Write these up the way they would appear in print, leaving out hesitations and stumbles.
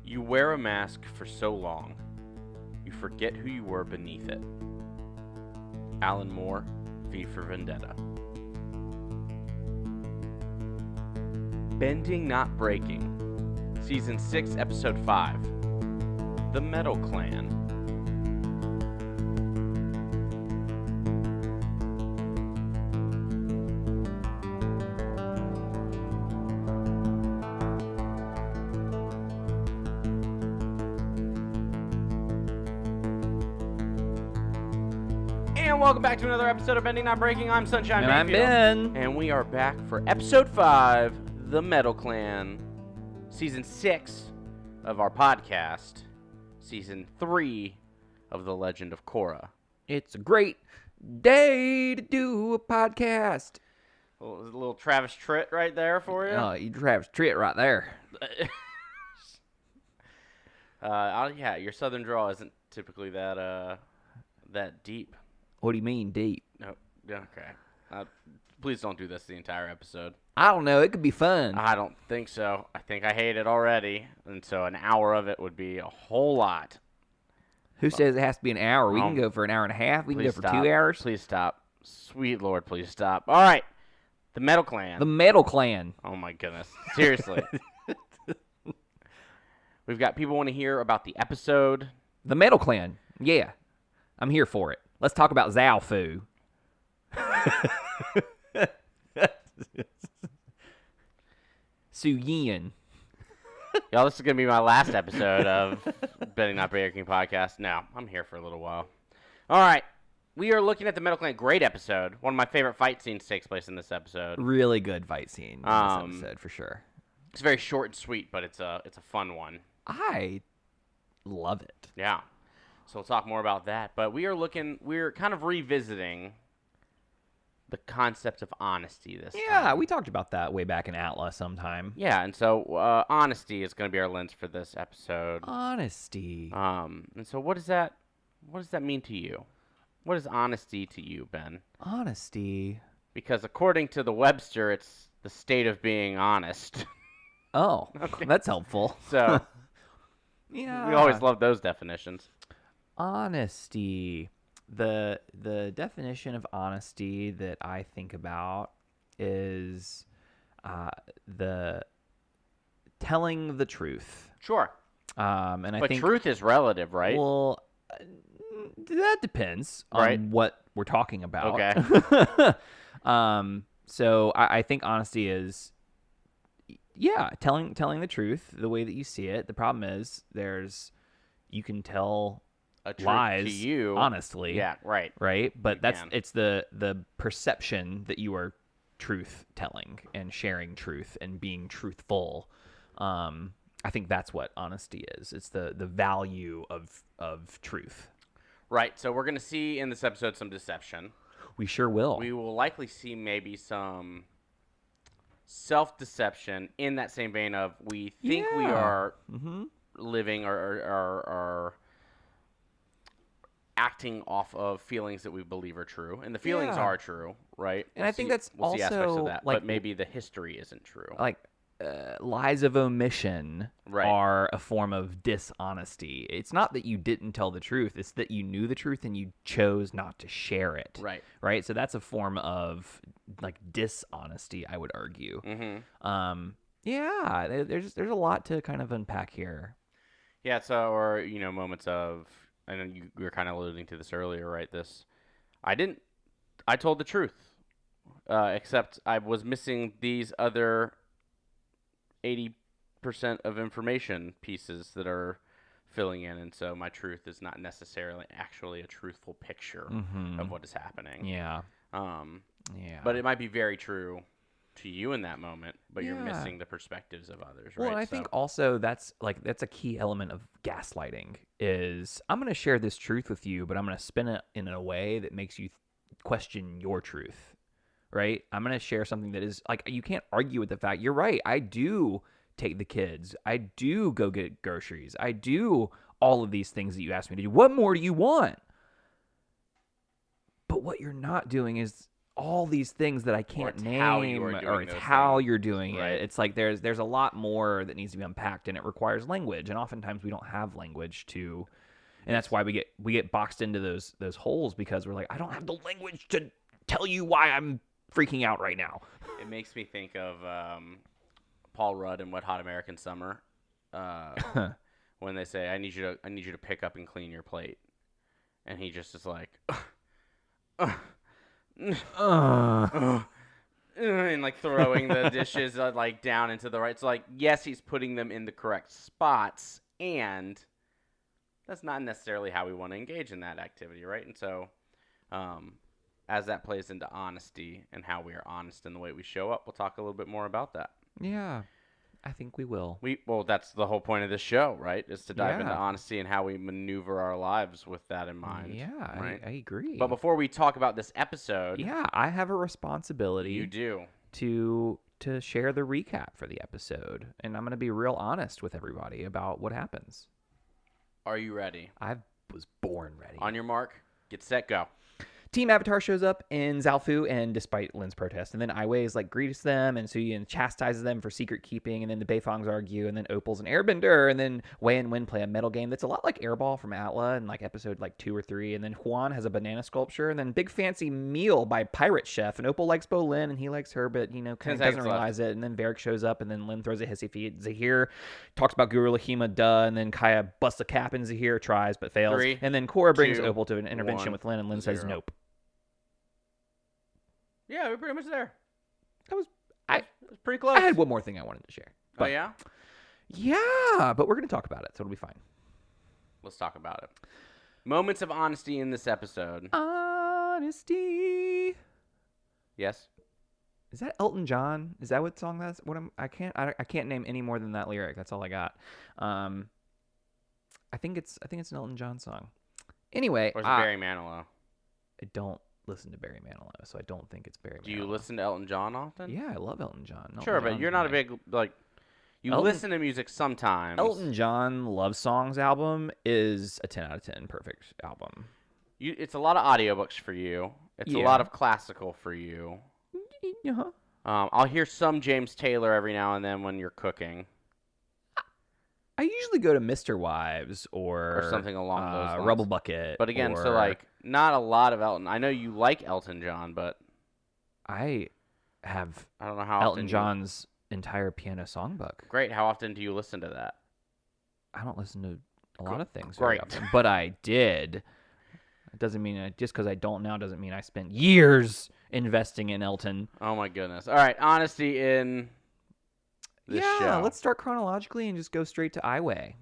You wear a mask for so long, you forget who you were beneath it. Alan Moore, V for Vendetta. Bending Not Breaking, Season 6, Episode 5, The Metal Clan. Welcome back to another episode of Bending Not Breaking. I'm Sunshine And Mayfield. I'm Ben. And we are back for Episode 5, The Metal Clan. Season 6 of our podcast. Season 3 of The Legend of Korra. It's a great day to do a podcast. A little Travis Tritt right there for you. Oh, you Travis Tritt right there. Yeah, your southern drawl isn't typically that deep. What do you mean, deep? No, okay. Please don't do this the entire episode. I don't know. It could be fun. I don't think so. I think I hate it already, and so an hour of it would be a whole lot. Who says it has to be an hour? We can go for an hour and a half. We can go for 2 hours. Please stop. Sweet Lord, please stop. All right. The Metal Clan. The Metal Clan. Oh, my goodness. Seriously. We've got people want to hear about the episode. The Metal Clan. Yeah. I'm here for it. Let's talk about Zhao Fu. Su Yin. Y'all, this is going to be my last episode of Bending Not Breaking podcast. No, I'm here for a little while. All right. We are looking at the Metal Clan. Great episode. One of my favorite fight scenes takes place in this episode. Really good fight scene in this episode, for sure. It's very short and sweet, but it's a fun one. I love it. Yeah. So we'll talk more about that. But we're kind of revisiting the concept of honesty this time. Yeah, we talked about that way back in Atlas sometime. Yeah, and so honesty is going to be our lens for this episode. Honesty. And so what does that mean to you? What is honesty to you, Ben? Honesty. Because according to the Webster, it's the state of being honest. Oh, okay. That's helpful. So yeah, we always love those definitions. Honesty. The definition of honesty that I think about is the telling the truth. Sure. And I but think truth is relative, right? Well, that depends on what we're talking about. Okay. So I think honesty is, yeah, telling the truth the way that you see it. The problem is you can tell a truth lies to you honestly. Yeah, right. Right? But it's the perception that you are truth telling and sharing truth and being truthful. I think that's what honesty is. It's the value of truth. Right. So we're going to see in this episode some deception. We sure will. We will likely see maybe some self-deception in that same vein of we think we are living or acting off of feelings that we believe are true, and the feelings are true, right? And I think that's we'll see aspects also of that, but maybe the history isn't true. Like lies of omission are a form of dishonesty. It's not that you didn't tell the truth; it's that you knew the truth and you chose not to share it. Right. So that's a form of like dishonesty, I would argue. Mm-hmm. Yeah. There's a lot to kind of unpack here. Yeah. So, or moments of. I know you were kind of alluding to this earlier, right? I told the truth, except I was missing these other 80% of information pieces that are filling in, and so my truth is not necessarily actually a truthful picture of what is happening. Yeah. But it might be very true to you in that moment, but you're missing the perspectives of others, right? Well, I think also that's a key element of gaslighting is I'm going to share this truth with you, but I'm going to spin it in a way that makes you question your truth, right? I'm going to share something that is like, you can't argue with the fact you're right. I do take the kids. I do go get groceries. I do all of these things that you asked me to do. What more do you want? But what you're not doing is all these things that I Or can't it's name, how you are or doing it's those how things. you're doing Right. it. It's like there's a lot more that needs to be unpacked, and it requires language, and oftentimes we don't have language to, and that's why we get boxed into those holes, because we're like, I don't have the language to tell you why I'm freaking out right now. It makes me think of Paul Rudd in Wet Hot American Summer, when they say, I need you to pick up and clean your plate," and he just is like, uh, and like throwing the dishes like down into the right. It's like, yes, he's putting them in the correct spots, and that's not necessarily how we want to engage in that activity, right? And so, as that plays into honesty and how we are honest in the way we show up, we'll talk a little bit more about that. yeah, I think we will. Well, that's the whole point of this show, right? Is to dive into Yeah. honesty and how we maneuver our lives with that in mind. Yeah, right? I agree. But before we talk about this episode, Yeah, I have a responsibility. you do. To share the recap for the episode, and I'm going to be real honest with everybody about what happens. Are you ready? I was born ready. On your mark, get set, go. Team Avatar shows up in Zalfu, and despite Lin's protest, and then Aiwei is like greets them, and Suyin chastises them for secret keeping, and then the Beifongs argue, and then Opal's an airbender, and then Wei and Wen play a metal game that's a lot like Airball from Atla in like episode like 2 or 3, and then Juan has a banana sculpture, and then Big Fancy Meal by Pirate Chef, and Opal likes Bolin, and he likes her, but kind of doesn't realize it, and then Varric shows up, and then Lin throws a hissy fit. Zahir talks about Guru Lahima, duh, and then Kaya busts a cap, and Zahir tries but fails, 3, and then Korra brings 2, Opal to an intervention 1, with Lin, and Lin says 0. nope. Yeah, we're pretty much there. That was It was pretty close. I had one more thing I wanted to share. Oh, But, yeah? yeah, but we're going to talk about it, so it'll be fine. Let's talk about it. Moments of honesty in this episode. Honesty. Yes? Is that Elton John? Is that what song that's? I can't name any more than that lyric. That's all I got. I think it's an Elton John song. Anyway, Or is it Barry Manilow? I don't listen to Barry Manilow, so I don't think it's Barry Manilow. Do you listen to Elton John often? Yeah, I love Elton John. Elton Sure, but John's you're not a my- big, like, you listen to music sometimes. Elton John Love Songs album is a 10 out of 10 perfect album. It's a lot of audiobooks for you. It's a Yeah. lot of classical for you. Uh-huh. I'll hear some James Taylor every now and then when you're cooking. I usually go to Mr. Wives or something along those lines. Rubble Bucket. But again, so or- like, not a lot of Elton. I know you like Elton John, but I have I don't know how Elton often John's entire piano songbook. Great. How often do you listen to that? I don't listen to a lot of things Great. very often, but I did. It doesn't mean just because I don't now doesn't mean I spent years investing in Elton. Oh my goodness. All right, honesty in this show. Let's start chronologically and just go straight to Aiwei.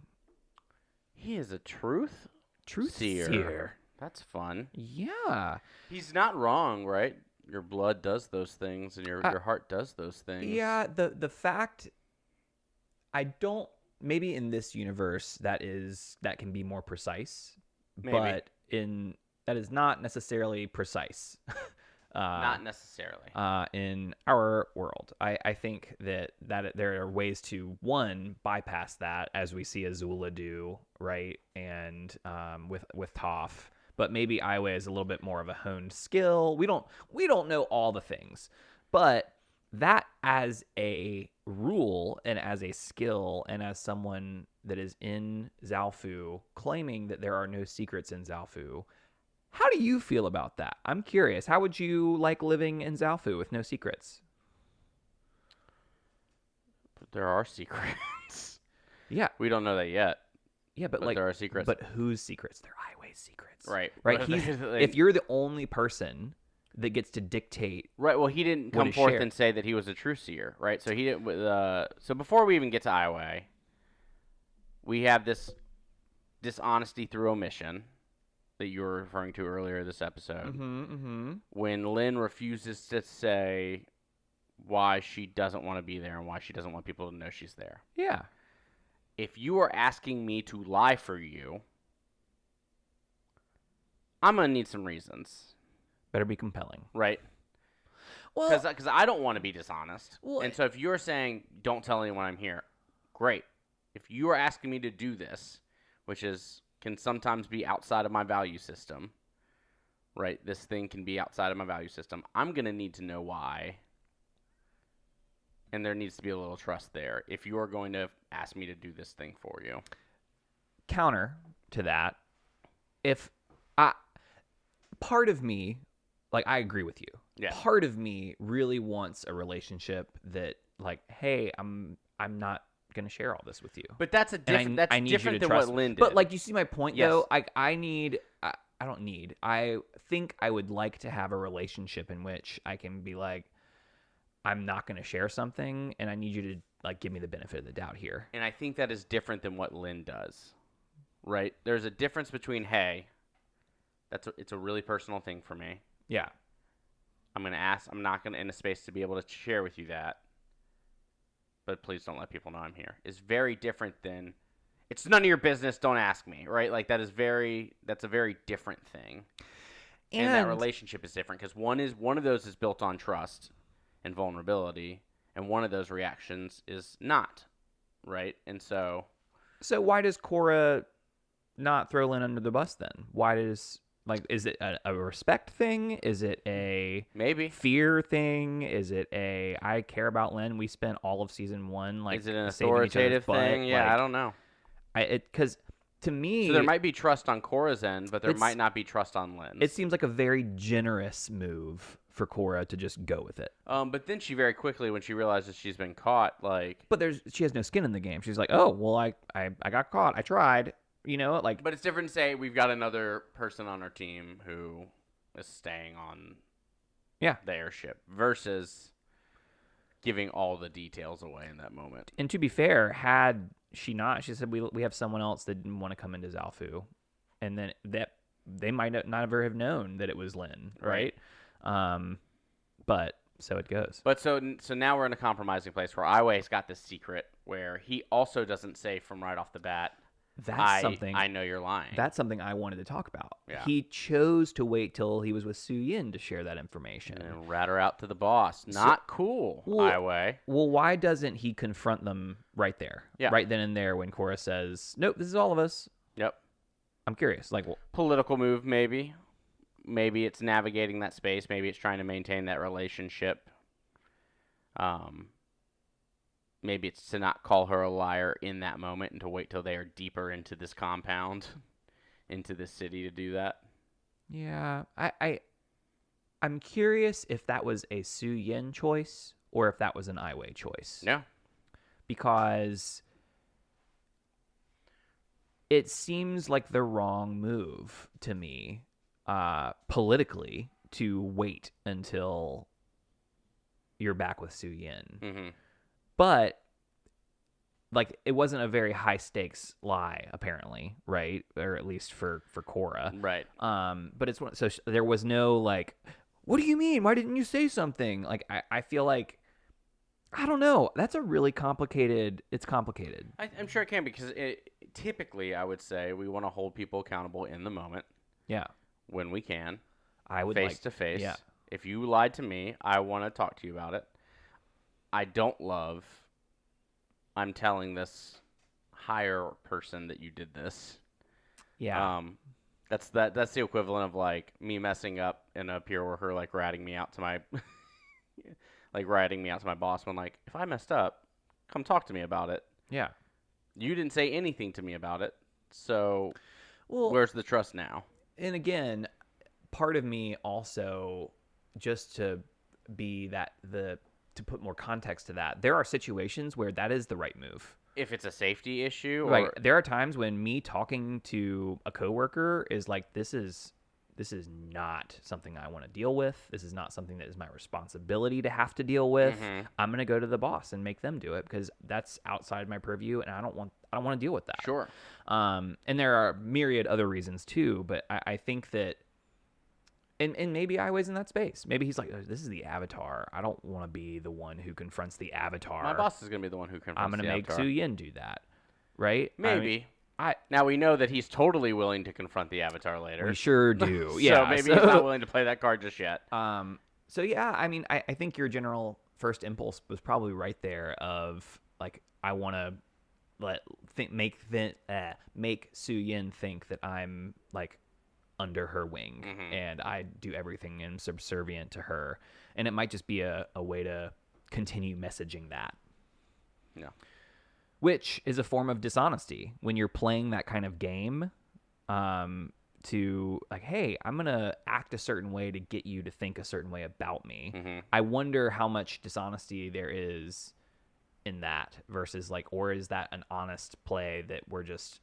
He is a truth Seer. seer. That's fun. Yeah. He's not wrong, right? Your blood does those things, and your heart does those things. Yeah, the fact I don't maybe in this universe that can be more precise, Maybe. but that is not necessarily precise. Not necessarily. In our world, I think that there are ways to bypass that, as we see Azula do, right, and with Toph. But maybe Aiwei is a little bit more of a honed skill. We don't know all the things, but that as a rule and as a skill and as someone that is in Zalfu claiming that there are no secrets in Zalfu, how do you feel about that? I'm curious. How would you like living in Zalfu with no secrets? But there are secrets. Yeah. We don't know that yet. Yeah, but there are secrets. But whose secrets? They're Aiwei's secrets. Right. Right. But If you're the only person that gets to dictate. Right. Well, he didn't what come is forth shared. and say that he was a true seer, right? So he didn't. So before we even get to Aiwei, we have this dishonesty through omission that you were referring to earlier this episode. When Lin refuses to say why she doesn't want to be there and why she doesn't want people to know she's there. Yeah. If you are asking me to lie for you, I'm going to need some reasons. Better be compelling. Right? Well, Because I don't want to be dishonest. Well, and so if you're saying, don't tell anyone I'm here, great. If you are asking me to do this, which can sometimes be outside of my value system, right? This thing can be outside of my value system. I'm going to need to know why. And there needs to be a little trust there if you are going to ask me to do this thing for you. Counter to that, if I part of me, like, I agree with you. Yeah. Part of me really wants a relationship that, like, hey, I'm not gonna share all this with you. But that's a different. That's I need you different to than what trust. Lynn did. But like, you see my point Yes. though. I don't need. I think I would like to have a relationship in which I can be like, I'm not gonna share something, and I need you to like give me the benefit of the doubt here. And I think that is different than what Lynn does. Right? There's a difference between, hey, it's a really personal thing for me. Yeah. I'm going to ask. I'm not going to in a space to be able to share with you that. But please don't let people know I'm here. Is very different than, it's none of your business, don't ask me, right? Like that's a very different thing. And that relationship is different because one of those is built on trust and vulnerability, and one of those reactions is not, right? And so why does Korra not throw Lynn under the bus then? Why does, like, is it a respect thing? Is it a maybe fear thing? Is it a I care about Lynn? We spent all of season 1 like, is it an saving each other's authoritative butt? thing? Yeah, like, I don't know. Because to me, So there might be trust on Korra's end, but there might not be trust on Lynn's. it seems like a very generous move for Korra to just go with it. But then she very quickly, when she realizes she's been caught, like. But she has no skin in the game. She's like, oh well, I got caught. I tried. You know, like. But it's different to say we've got another person on our team who is staying on. Yeah. The airship versus giving all the details away in that moment. And to be fair, had she not, she said we have someone else that didn't want to come into Zalfu, and then that they might not ever have known that it was Lynn, right? But so it goes. But so now we're in a compromising place where Iway's got this secret where he also doesn't say from right off the bat, That's something I know you're lying. That's something I wanted to talk about. Yeah. He chose to wait till he was with Su Yin to share that information. And rat her out to the boss. Not cool, Iway. Well, why doesn't he confront them right there? Yeah. Right then and there when Korra says, nope, this is all of us. Yep. I'm curious. Like, Political move, maybe. Maybe it's navigating that space. Maybe it's trying to maintain that relationship. Maybe it's to not call her a liar in that moment and to wait till they are deeper into this compound, into this city to do that. yeah, I'm curious if that was a Su Yin choice or if that was an Iway choice. Yeah. Because it seems like the wrong move to me, politically, to wait until you're back with Su Yin. Mm-hmm. But like, it wasn't a very high stakes lie, apparently, right? Or at least for Korra, Right. But it's so there was no like, what do you mean? Why didn't you say something? Like, I feel like, I don't know. That's a really complicated. It's complicated. I'm sure it can because typically I would say we want to hold people accountable in the moment. Yeah, when we can. I would face to face. Yeah. If you lied to me, I want to talk to you about it. I don't love. I'm telling this higher person that you did this. Yeah. That's the equivalent of like me messing up in a peer worker like ratting me out to my boss when like if I messed up, come talk to me about it. Yeah. You didn't say anything to me about it. So Well, where's the trust now? And again, part of me also, just to be to put more context to that, there are situations where that is the right move. If it's a safety issue, or Like, there are times when me talking to a coworker is like, this is not something I want to deal with. This is not something that is my responsibility to have to deal with. Mm-hmm. I'm going to go to the boss and make them do it because that's outside my purview, and I don't want to deal with that. Sure. And there are myriad other reasons too, but I think that, and maybe Iway's in that space. Maybe he's like, oh, this is the Avatar. I don't want to be the one who confronts the Avatar. My boss is going to be the one who confronts I'm going to make Avatar. Su Yin do that, right? Maybe. I mean, Now we know that he's totally willing to confront the Avatar later. we sure do. So Yeah. maybe he's not willing to play that card just yet. So yeah, I mean, I think your general first impulse was probably right there. Of like, I want to make Su Yin think that I'm like under her wing, and I do everything and subservient to her. And it might just be a way to continue messaging that. Yeah. Which is a form of dishonesty when you're playing that kind of game, to like, hey, I'm going to act a certain way to get you to think a certain way about me. I wonder how much dishonesty there is in that versus like, or is that an honest play that we're just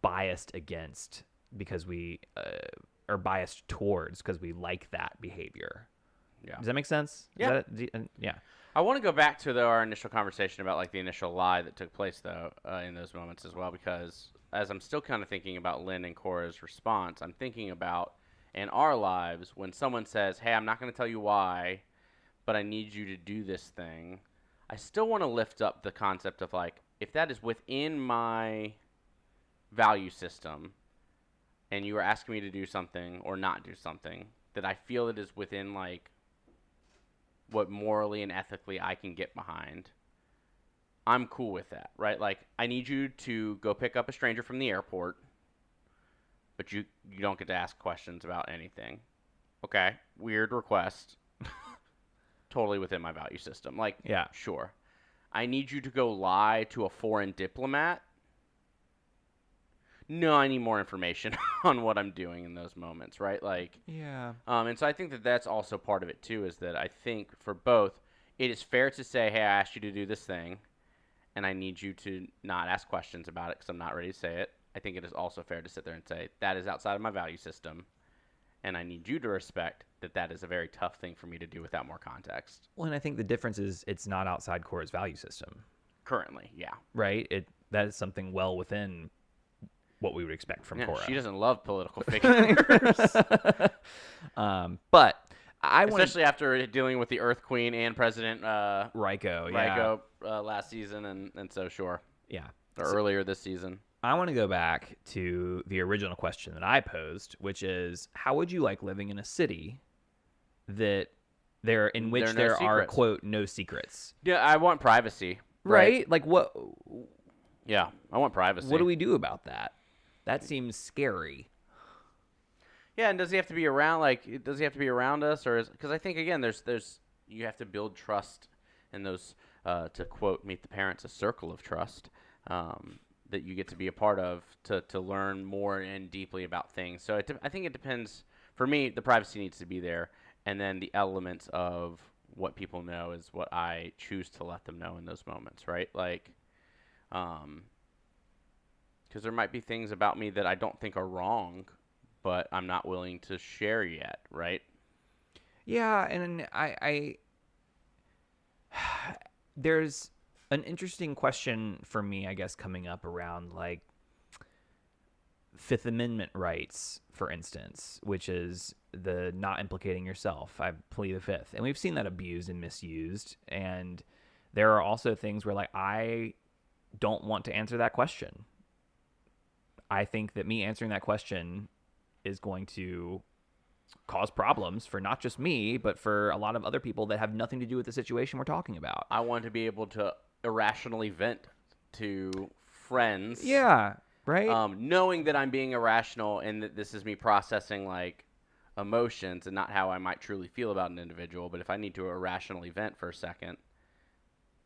biased against because we are biased towards because we like that behavior. Yeah. Does that make sense? Yeah. Yeah. I want to go back to, though, our initial conversation about, like, the initial lie that took place, though, in those moments as well, because as I'm still kind of thinking about Lynn and Korra's response, I'm thinking about in our lives when someone says, hey, I'm not going to tell you why, but I need you to do this thing. I still want to lift up the concept of, like, if that is within my value system and you are asking me to do something or not do something, that I feel it is within, like, what morally and ethically I can get behind, I'm cool with that, right? Like, I need you to go pick up a stranger from the airport, but you don't get to ask questions about anything. Okay, weird request. Totally within my value system. Like, Yeah. sure. I need you to go lie to a foreign diplomat. No, I need more information on what I'm doing in those moments, right? Like, Yeah. and so I think that that's also part of it too, is that I think for both, it is fair to say, hey, I asked you to do this thing, and I need you to not ask questions about it because I'm not ready to say it. I think it is also fair to sit there and say, that is outside of my value system, and I need you to respect that that is a very tough thing for me to do without more context. Well, and I think the difference is it's not outside Korra's value system. Currently, yeah. Right? That is something well within what we would expect from Korra. She doesn't love political figures. But I want, especially after dealing with the Earth Queen and President Raiko, last season, and so sure. Yeah. Or earlier this season. I want to go back to the original question that I posed, which is, how would you like living in a city there are, quote, no secrets? Yeah, I want privacy. Right? Like what? Yeah, I want privacy. What do we do about that? That seems scary. Yeah, and does he have to be around? Like, does he have to be around us, or because I think again, there's you have to build trust in those. To quote Meet the Parents, a circle of trust that you get to be a part of to learn more and deeply about things. So I think it depends. For me, the privacy needs to be there, and then the elements of what people know is what I choose to let them know in those moments, right? Like, because there might be things about me that I don't think are wrong, but I'm not willing to share yet, right? Yeah, and I there's an interesting question for me, I guess, coming up around like Fifth Amendment rights, for instance, which is the not implicating yourself. I plead the Fifth. And we've seen that abused and misused. And there are also things where like I don't want to answer that question. I think that me answering that question is going to cause problems for not just me, but for a lot of other people that have nothing to do with the situation we're talking about. I want to be able to irrationally vent to friends. Yeah, right? Knowing that I'm being irrational and that this is me processing like emotions and not how I might truly feel about an individual. But if I need to irrationally vent for a second,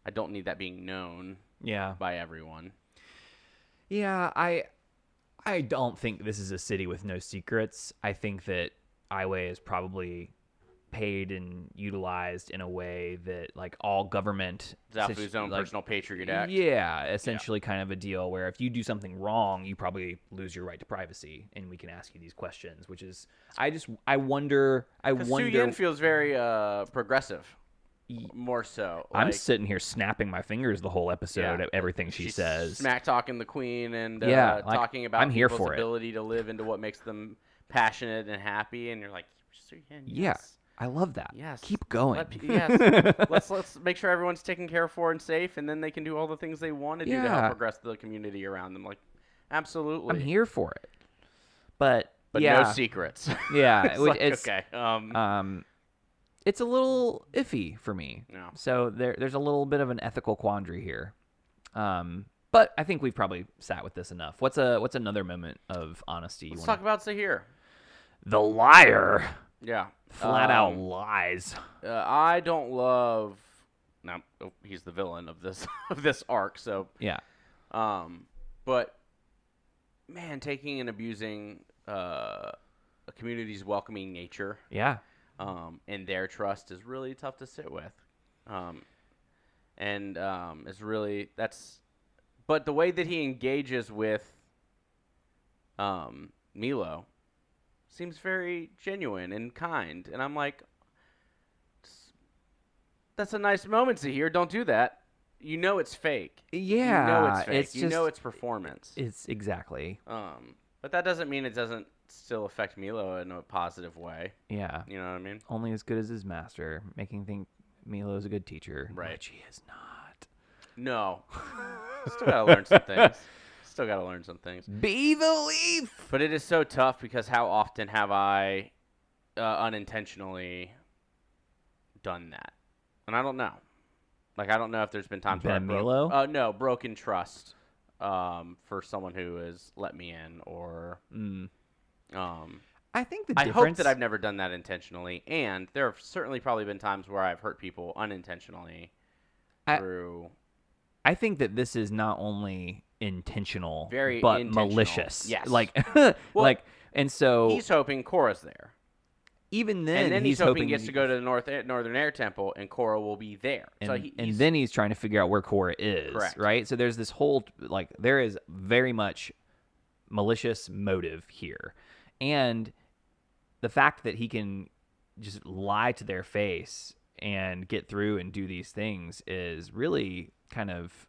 I don't need that being known by everyone. Yeah, I don't think this is a city with no secrets. I think that Iway is probably paid and utilized in a way that like all government Zafu's own personal Patriot Act. Yeah, essentially kind of a deal where if you do something wrong, you probably lose your right to privacy, and we can ask you these questions, which is I wonder Su Yin feels very progressive. More so. I'm sitting here snapping my fingers the whole episode at everything she says. Smack talking the queen and talking about I'm here people's for ability to live into what makes them passionate and happy, and you're like, Su Yin, yes. Yeah, I love that. Yes. Keep going. Let's make sure everyone's taken care for and safe, and then they can do all the things they want to do to help progress the community around them. Like, absolutely. I'm here for it. But no secrets. Yeah, it's okay. It's a little iffy for me. Yeah. So there's a little bit of an ethical quandary here. But I think we've probably sat with this enough. What's another moment of honesty? Let's talk about Zahir. The liar. Yeah. Flat out lies. I don't love. Now he's the villain of this of this arc. So yeah. But man, taking and abusing a community's welcoming nature. Yeah. And their trust is really tough to sit with. It's really that's. But the way that he engages with Milo seems very genuine and kind. And I'm like, that's a nice moment to hear. Don't do that. You know it's fake. Yeah. You know it's fake. It's you know it's performance. It's exactly. But that doesn't mean it doesn't still affect Milo in a positive way. Yeah. You know what I mean? Only as good as his master, making think Milo's a good teacher. Right. Which he is not. No. Still got to learn some things. Still got to learn some things. Be the leaf. But it is so tough because how often have I unintentionally done that? And I don't know. Like, I don't know if there's been times where Milo? broken trust for someone who has let me in or I think the I difference... hope that I've never done that intentionally. And there have certainly probably been times where I've hurt people unintentionally through... I think that this is not only intentional, Very but intentional. malicious. Yes. Well, and so he's hoping Korra's there. Even then, and then he's hoping he gets to go to the Northern Air Temple, and Korra will be there. And then he's trying to figure out where Korra is. Correct. Right? So there's this whole, there is very much malicious motive here. And the fact that he can just lie to their face and get through and do these things is really kind of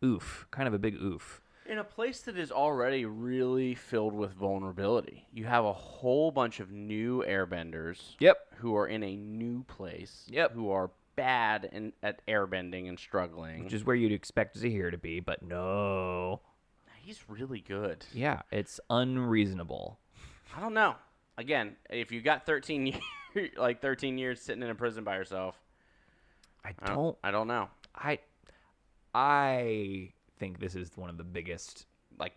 a big oof. In a place that is already really filled with vulnerability, you have a whole bunch of new airbenders who are in a new place, who are bad at airbending and struggling. Which is where you'd expect Zahir to be, but no. He's really good. Yeah, it's unreasonable. I don't know. Again, if you got 13 years sitting in a prison by yourself, I don't know. I think this is one of the biggest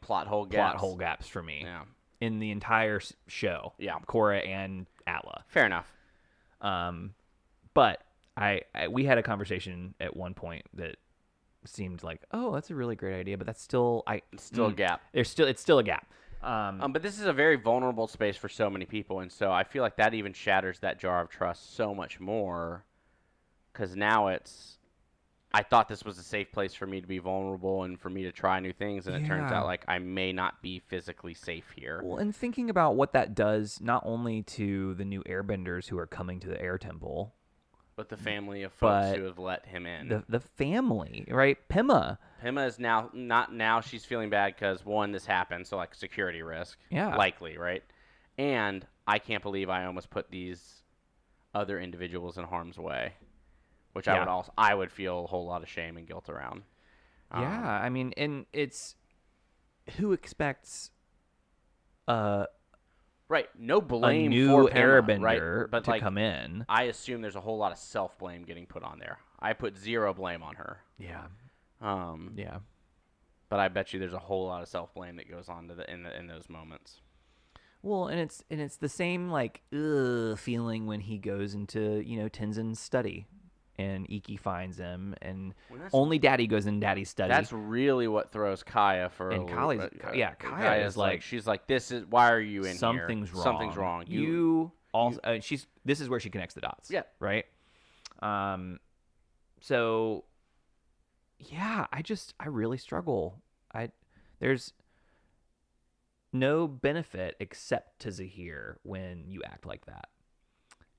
plot hole gaps for me. Yeah. In the entire show. Yeah. Korra and Atla. Fair enough. But we had a conversation at one point that seemed like, oh, that's a really great idea, but that's still it's still a gap. It's still a gap. But this is a very vulnerable space for so many people, and so I feel like that even shatters that jar of trust so much more, because now I thought this was a safe place for me to be vulnerable and for me to try new things, and it turns out like I may not be physically safe here. Well, and thinking about what that does not only to the new airbenders who are coming to the air temple, but the family of folks who have let him in. The family, right? Pema is now she's feeling bad because, one, this happened, so security risk. Yeah. Likely, right? And I can't believe I almost put these other individuals in harm's way. Which I would feel a whole lot of shame and guilt around. Yeah, I mean, and it's who expects right, no blame a new for Pema, airbender right? But to come in. I assume there's a whole lot of self-blame getting put on there. I put zero blame on her. Yeah. Yeah. But I bet you there's a whole lot of self-blame that goes on to in those moments. Well, and it's the same feeling when he goes into Tenzin's study. And Iki finds him, and only Daddy goes in Daddy's study. That's really what throws Kaya for. And Kaya is like, she's like, why are you in here? Something's wrong. Something's wrong. This is where she connects the dots. Yeah. Right. So, yeah, I really struggle. There's no benefit except to Zahir when you act like that.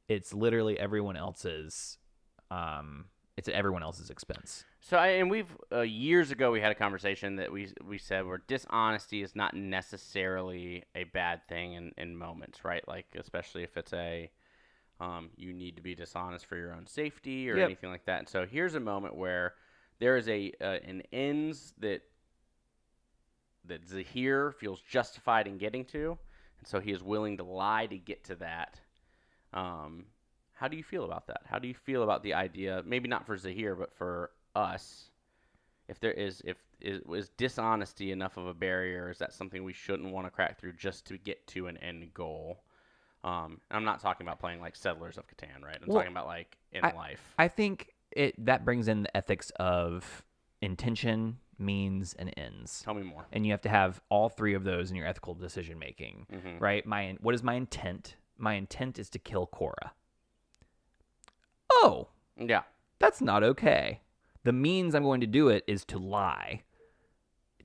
It's literally everyone else's. It's at everyone else's expense. So, we've years ago we had a conversation that we said where dishonesty is not necessarily a bad thing in moments, right? Especially if it's you need to be dishonest for your own safety or anything like that. And so here's a moment where there is an ends that Zahir feels justified in getting to, and so he is willing to lie to get to that. How do you feel about that? How do you feel about the idea, maybe not for Zahir, but for us, if it was dishonesty enough of a barrier, is that something we shouldn't want to crack through just to get to an end goal? I'm not talking about playing like Settlers of Catan, right? I'm Well, talking about like in I life. I think that brings in the ethics of intention, means, and ends. Tell me more. And you have to have all three of those in your ethical decision making, right? What is my intent? My intent is to kill Korra. Oh, Yeah. that's not okay. The means I'm going to do it is to lie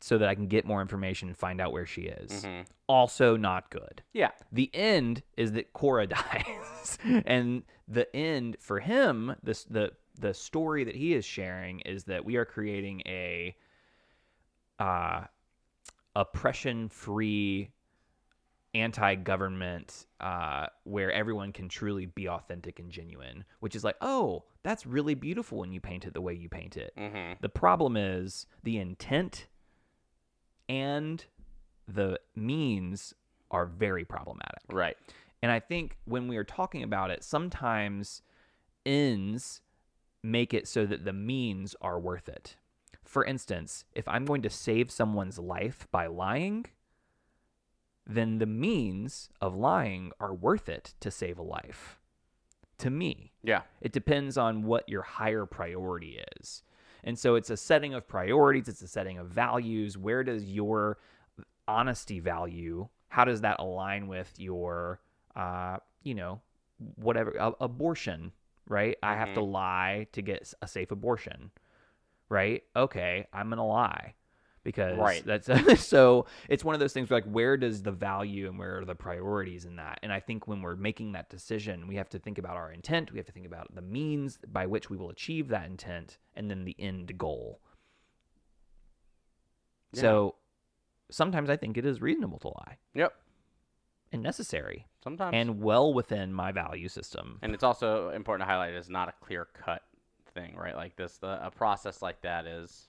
so that I can get more information and find out where she is. Also not good. Yeah. The end is that Korra dies. And the end for him, the story that he is sharing is that we are creating a oppression-free anti-government where everyone can truly be authentic and genuine, which is like, oh, that's really beautiful when you paint it the way you paint it. The problem is the intent and the means are very problematic. Right. And I think when we are talking about it, sometimes ends make it so that the means are worth it. For instance, if I'm going to save someone's life by lying, then the means of lying are worth it to save a life. To me. Yeah. It depends on what your higher priority is. And so it's a setting of priorities, it's a setting of values. Where does your honesty value, how does that align with your, whatever, abortion, right? I have to lie to get a safe abortion, right? Okay, I'm going to lie. Because that's so it's one of those things where, like, where does the value and where are the priorities in that? And I think when we're making that decision, we have to think about our intent. We have to think about the means by which we will achieve that intent, and then the end goal. Yeah. So sometimes I think it is reasonable to lie. Yep. And necessary. Sometimes. And well within my value system. And it's also important to highlight it's not a clear-cut thing, right? Like this, a process like that is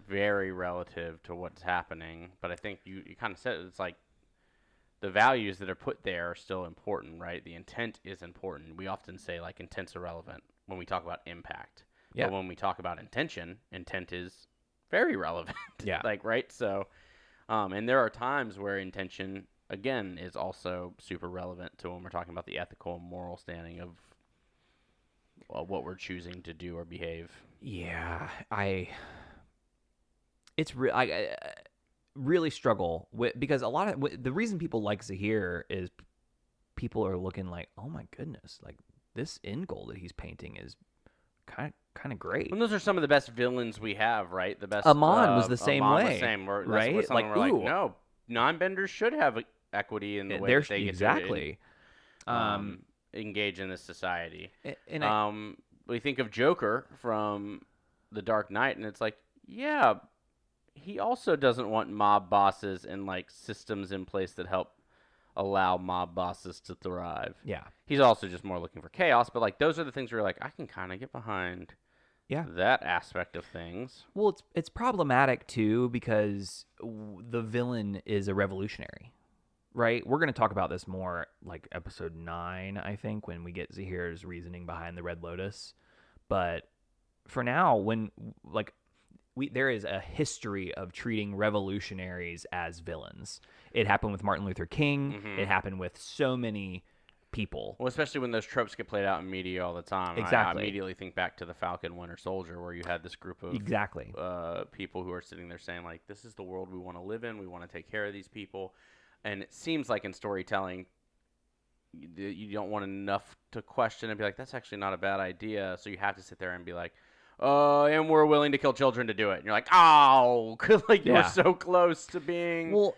very relative to what's happening. But I think you kind of said it's like the values that are put there are still important, right? The intent is important. We often say like intent's irrelevant when we talk about impact. Yeah. But when we talk about intention, intent is very relevant. Yeah. Like, right? So, and there are times where intention, again, is also super relevant to when we're talking about the ethical and moral standing of what we're choosing to do or behave. Yeah, I really struggle with, because a lot of the reason people like Zahir is people are looking like, oh my goodness, like this end goal that he's painting is kind of great. And those are some of the best villains we have, right? The best. Amon was the same Amon way, was same, right? Like, no, non-benders should have equity in the way that they exactly engage in this society. And we think of Joker from The Dark Knight, and it's like, yeah, he also doesn't want mob bosses and like systems in place that help allow mob bosses to thrive. Yeah. He's also just more looking for chaos, but like those are the things where like I can kind of get behind that aspect of things. Well, it's problematic too because the villain is a revolutionary. Right? We're going to talk about this more like episode 9, I think, when we get Zahir's reasoning behind the Red Lotus. But for now, when like there is a history of treating revolutionaries as villains. It happened with Martin Luther King. Mm-hmm. It happened with so many people. Well, especially when those tropes get played out in media all the time. Exactly. I immediately think back to the Falcon Winter Soldier, where you had this group of people who are sitting there saying, like, this is the world we want to live in. We want to take care of these people. And it seems like in storytelling, you don't want enough to question and be like, that's actually not a bad idea. So you have to sit there and be like, and we're willing to kill children to do it. And you're like, oh, like you were so close to being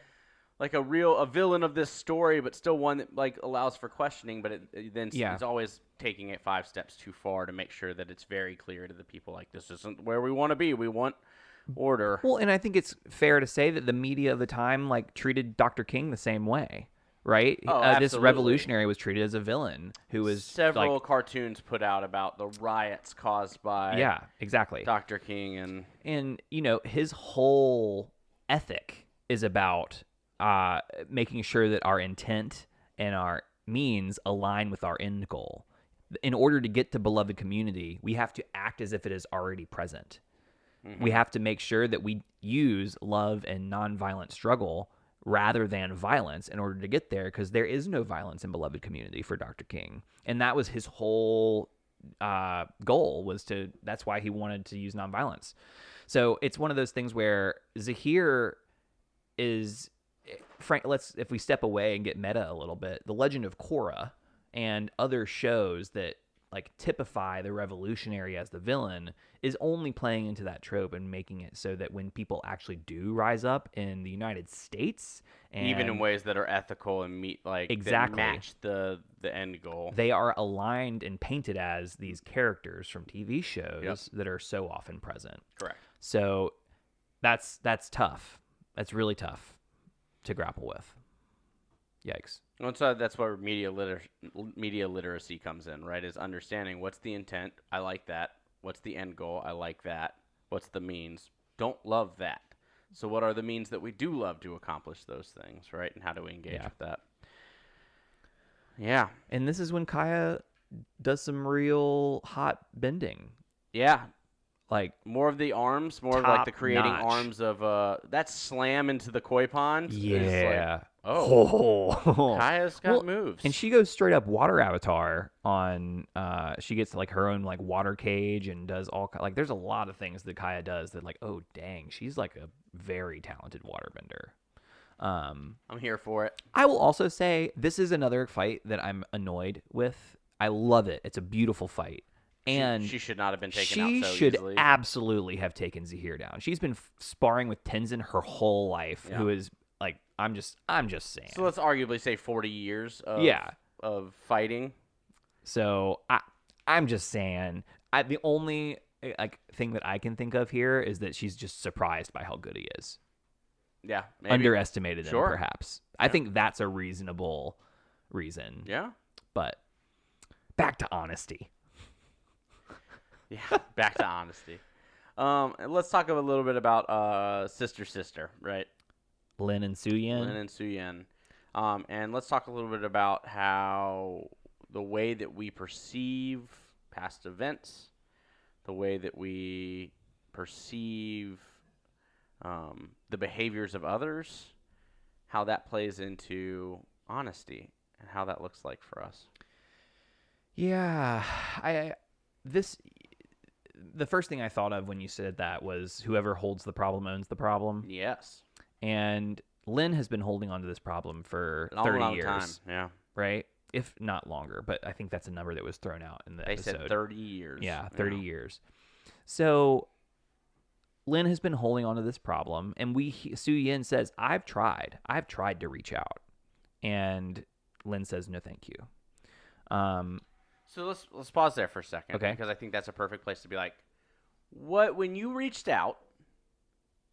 like a villain of this story, but still one that like allows for questioning. But it's always taking it 5 steps too far to make sure that it's very clear to the people, like, this isn't where we want to be. We want order. Well, and I think it's fair to say that the media of the time like treated Dr. King the same way. Right? This revolutionary was treated as a villain who was several cartoons put out about the riots caused by exactly Dr. King and his whole ethic is about making sure that our intent and our means align with our end goal. In order to get to beloved community, we have to act as if it is already present. We have to make sure that we use love and nonviolent struggle rather than violence in order to get there, because there is no violence in beloved community for Dr. King. And that was his whole goal, that's why he wanted to use nonviolence. So it's one of those things where Zahir is, if we step away and get meta a little bit, the Legend of Korra and other shows that like typify the revolutionary as the villain is only playing into that trope and making it so that when people actually do rise up in the United States, and even in ways that are ethical and that match the end goal, they are aligned and painted as these characters from TV shows that are so often present. Correct. So that's tough. That's really tough to grapple with. Yikes. Well, so that's where media literacy comes in, right? Is understanding what's the intent. I like that. What's the end goal? I like that. What's the means? Don't love that. So what are the means that we do love to accomplish those things, right? And how do we engage with that? Yeah. And this is when Kaya does some real hot bending. Yeah. Like more of the arms, more of like the creating arms of that slam into the koi pond. Yeah. Kaya's got moves. And she goes straight up water avatar on she gets like her own like water cage and does all like there's a lot of things that Kaya does that like, oh dang, she's like a very talented waterbender. I'm here for it. I will also say this is another fight that I'm annoyed with. I love it. It's a beautiful fight. And she should not have been taken out so easily. She should absolutely have taken Zahir down. She's been sparring with Tenzin her whole life, who is like, I'm just saying. So let's arguably say 40 years of fighting. So I'm just saying. The only like thing that I can think of here is that she's just surprised by how good he is. Yeah, maybe. Underestimated him, perhaps. Yeah. I think that's a reasonable reason. Yeah. But back to honesty. Yeah, back to honesty. Let's talk a little bit about sister, right? Lin and Suyin. And let's talk a little bit about how the way that we perceive past events, the way that we perceive the behaviors of others, how that plays into honesty and how that looks like for us. Yeah, the first thing I thought of when you said that was whoever holds the problem owns the problem. Yes. And Lin has been holding on to this problem for 30 years. Time. Yeah. Right? If not longer, but I think that's a number that was thrown out in the episode. They said 30 years. Yeah, 30 years. So Lin has been holding on to this problem, and Suyin says, I've tried to reach out. And Lin says, no, thank you. So let's pause there for a second. Okay. Because I think that's a perfect place to be like, when you reached out,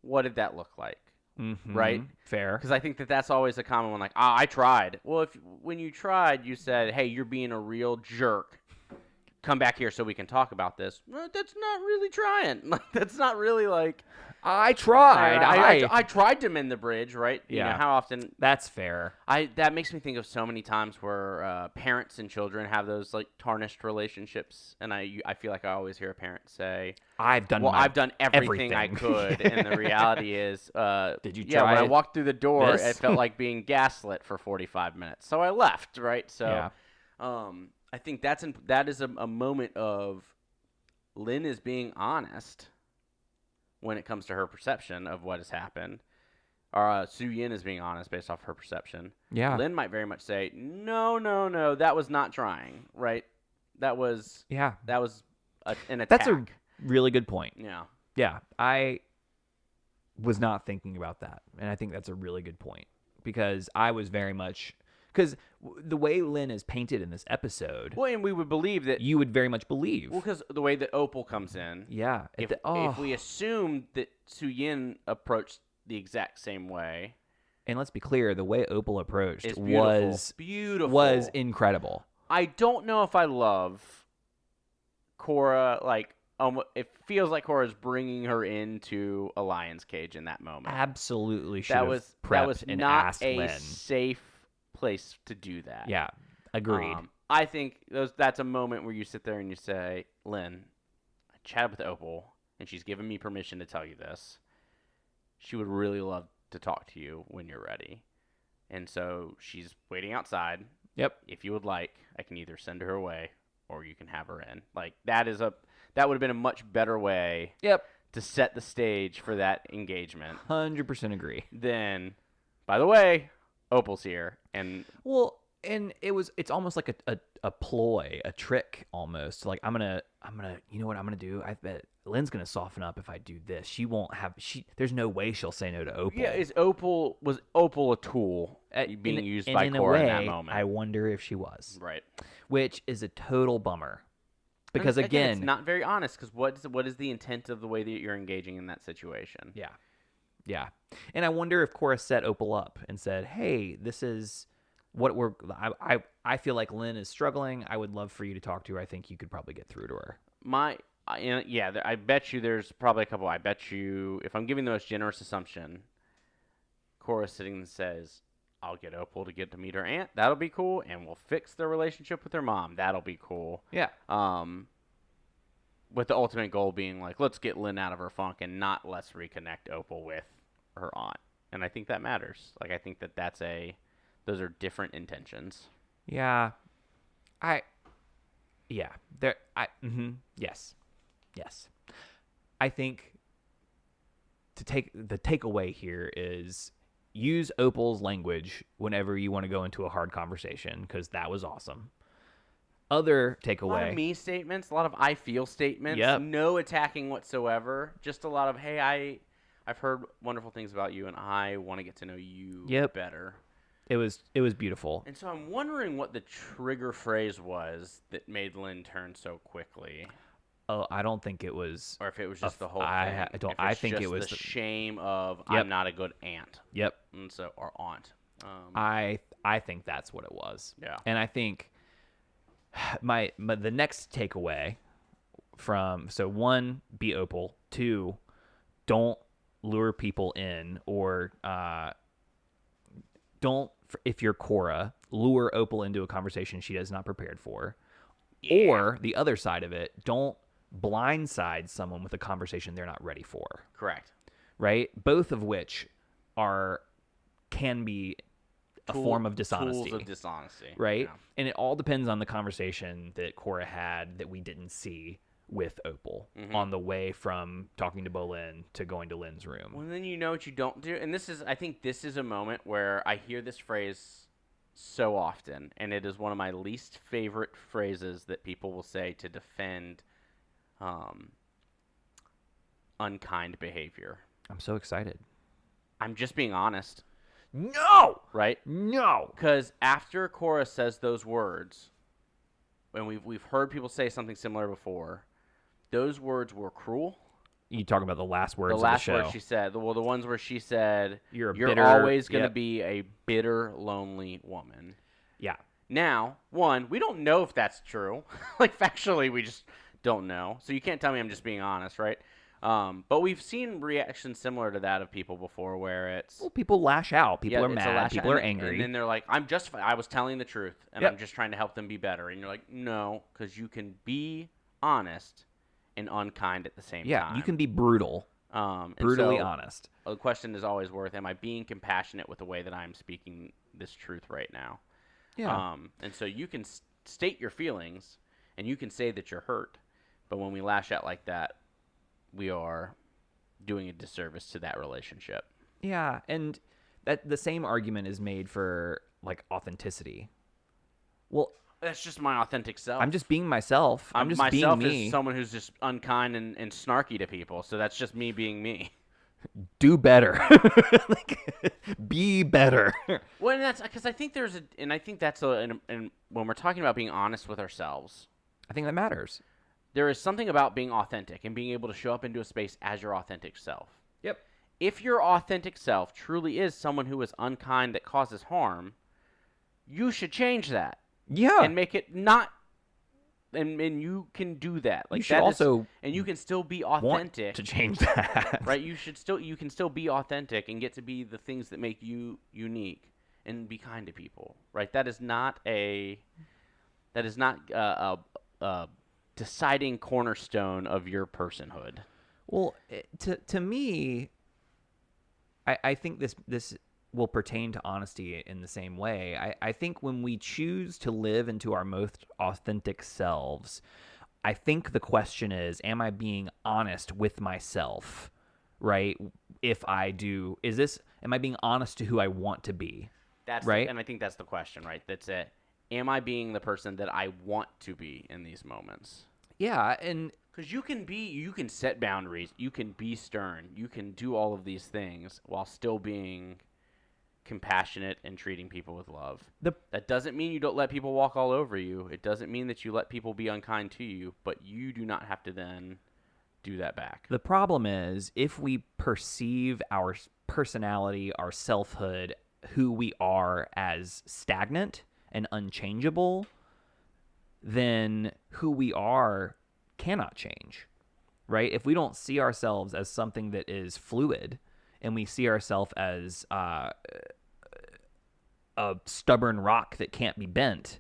what did that look like? Mm-hmm. Right? Fair. Because I think that's always a common one. Like, I tried. Well, when you tried, you said, hey, you're being a real jerk. Come back here so we can talk about this. Well, that's not really trying. Like, that's not really like... I tried. I tried to mend the bridge, right? Yeah. You know, how often... That's fair. That makes me think of so many times where parents and children have those, like, tarnished relationships. And I feel like I always hear a parent say... I've done everything I could. And the reality is... Did you try Yeah, when I walked through the door, this? It felt like being gaslit for 45 minutes. So I left, right? So... Yeah. I think that is a moment of Lin is being honest when it comes to her perception of what has happened. Or Suyin is being honest based off her perception. Yeah. Lin might very much say, no, that was not trying, right? That was an attack. That's a really good point. Yeah. Yeah, I was not thinking about that, and I think that's a really good point because I was very much... Because the way Lin is painted in this episode... Well, and we would believe that... You would very much believe. Well, because the way that Opal comes in... Yeah. If we assume that Suyin approached the exact same way... And let's be clear, the way Opal approached was incredible. I don't know if I love Korra, like... it feels like Korra's bringing her into a lion's cage in that moment. Absolutely should have prepped and asked Lin. That was not a safe place to do that. Yeah, agreed. I think that's a moment where you sit there and you say, Lin, I chatted with Opal. and she's given me permission to tell you this, she would really love to talk to you when you're ready. And so she's waiting outside. Yep. If you would like, I can either send her away or you can have her in. Like, that would have been a much better way Yep. to set the stage for that engagement 100% agree. Then, by the way, Opal's here. And Well, and it's almost like a ploy, a trick almost. Like, I'm gonna, you know what I'm gonna do? I bet Lynn's gonna soften up if I do this. There's no way she'll say no to Opal. yeah, was Opal a tool being used by Korra in that moment? I wonder if she was. Right. Which is a total bummer. Because And again, it's not very honest. Because what is the intent of the way that you're engaging in that situation? Yeah. Yeah. And I wonder if Korra set Opal up and said, "Hey, this is what I feel like Lynn is struggling. I would love for you to talk to her. I think you could probably get through to her." I bet you there's probably a couple. I bet you, if I'm giving the most generous assumption, Korra sitting and says, "I'll get Opal to get to meet her aunt. That'll be cool, and we'll fix their relationship with her mom. That'll be cool." Yeah. With the ultimate goal being like, let's get Lynn out of her funk and not let's reconnect Opal with her aunt. And I think that matters. Like, I think those are different intentions. Yeah. Yes. Yes. I think the takeaway here is use Opal's language whenever you want to go into a hard conversation, because that was awesome. Other takeaway. A lot of me statements, a lot of I feel statements. Yep. No attacking whatsoever. Just a lot of, hey, I've heard wonderful things about you, and I want to get to know you better. It was beautiful. And so I'm wondering what the trigger phrase was that made Lynn turn so quickly. Oh, I don't think it was. Or if it was just the whole thing. I think it was the shame of Yep. I'm not a good aunt. Yep. And so, or aunt. I think that's what it was. Yeah. And I think the next takeaway from, so 1, be Opal. 2, don't lure people in, or don't, if you're Korra, lure Opal into a conversation she is not prepared for. Yeah. Or the other side of it, don't blindside someone with a conversation they're not ready for. Correct. Right? Both of which can be a form of dishonesty. Tools of dishonesty. Right? Yeah. And it all depends on the conversation that Korra had that we didn't see with Opal on the way from talking to Bolin to going to Lynn's room. Well, then you know what you don't do. And I think this is a moment where I hear this phrase so often, and it is one of my least favorite phrases that people will say to defend unkind behavior. I'm so excited. I'm just being honest. No! Right? No! Because after Korra says those words, and we've heard people say something similar before, those words were cruel. You talking about the last words of the show. The last words she said. Well, the ones where she said, You're always going to be a bitter, lonely woman. Yeah. Now, one, we don't know if that's true. Like, factually, we just don't know. So you can't tell me I'm just being honest, right? But we've seen reactions similar to that of people before where it's... Well, people lash out. People are mad. People are angry. And then they're like, I was telling the truth, and I'm just trying to help them be better. And you're like, no, because you can be honest and unkind at the same time. Yeah, you can be brutal. Brutally honest. The question is always worth, am I being compassionate with the way that I'm speaking this truth right now? Yeah. And so you can state your feelings, and you can say that you're hurt. But when we lash out like that, we are doing a disservice to that relationship. Yeah, and that the same argument is made for, like, authenticity. Well, that's just my authentic self. I'm just being myself. I'm just being me. Is someone who's just unkind and snarky to people, so that's just me being me. Do better. Be better. Well, and that's because I think and when we're talking about being honest with ourselves, I think that matters. There is something about being authentic and being able to show up into a space as your authentic self. Yep. If your authentic self truly is someone who is unkind that causes harm, you should change that. Yeah. And make it not. And you can do that. Like, you should also and you can still be authentic. Want to change that. Right? You can still be authentic and get to be the things that make you unique and be kind to people. Right? That is not a deciding cornerstone of your personhood. Well, to me, I think this will pertain to honesty in the same way. I think when we choose to live into our most authentic selves, I think the question is, am I being honest with myself? Right? If I do, am I being honest to who I want to be? Right? And I think that's the question, right? That's it. Am I being the person that I want to be in these moments? Yeah, and Because you can set boundaries, you can be stern, you can do all of these things while still being compassionate and treating people with love. That doesn't mean you don't let people walk all over you. It doesn't mean that you let people be unkind to you, but you do not have to then do that back. the problem is if we perceive our personality, our selfhood, who we are as stagnant and unchangeable, then who we are cannot change, right? If we don't see ourselves as something that is fluid and we see ourselves as a stubborn rock that can't be bent,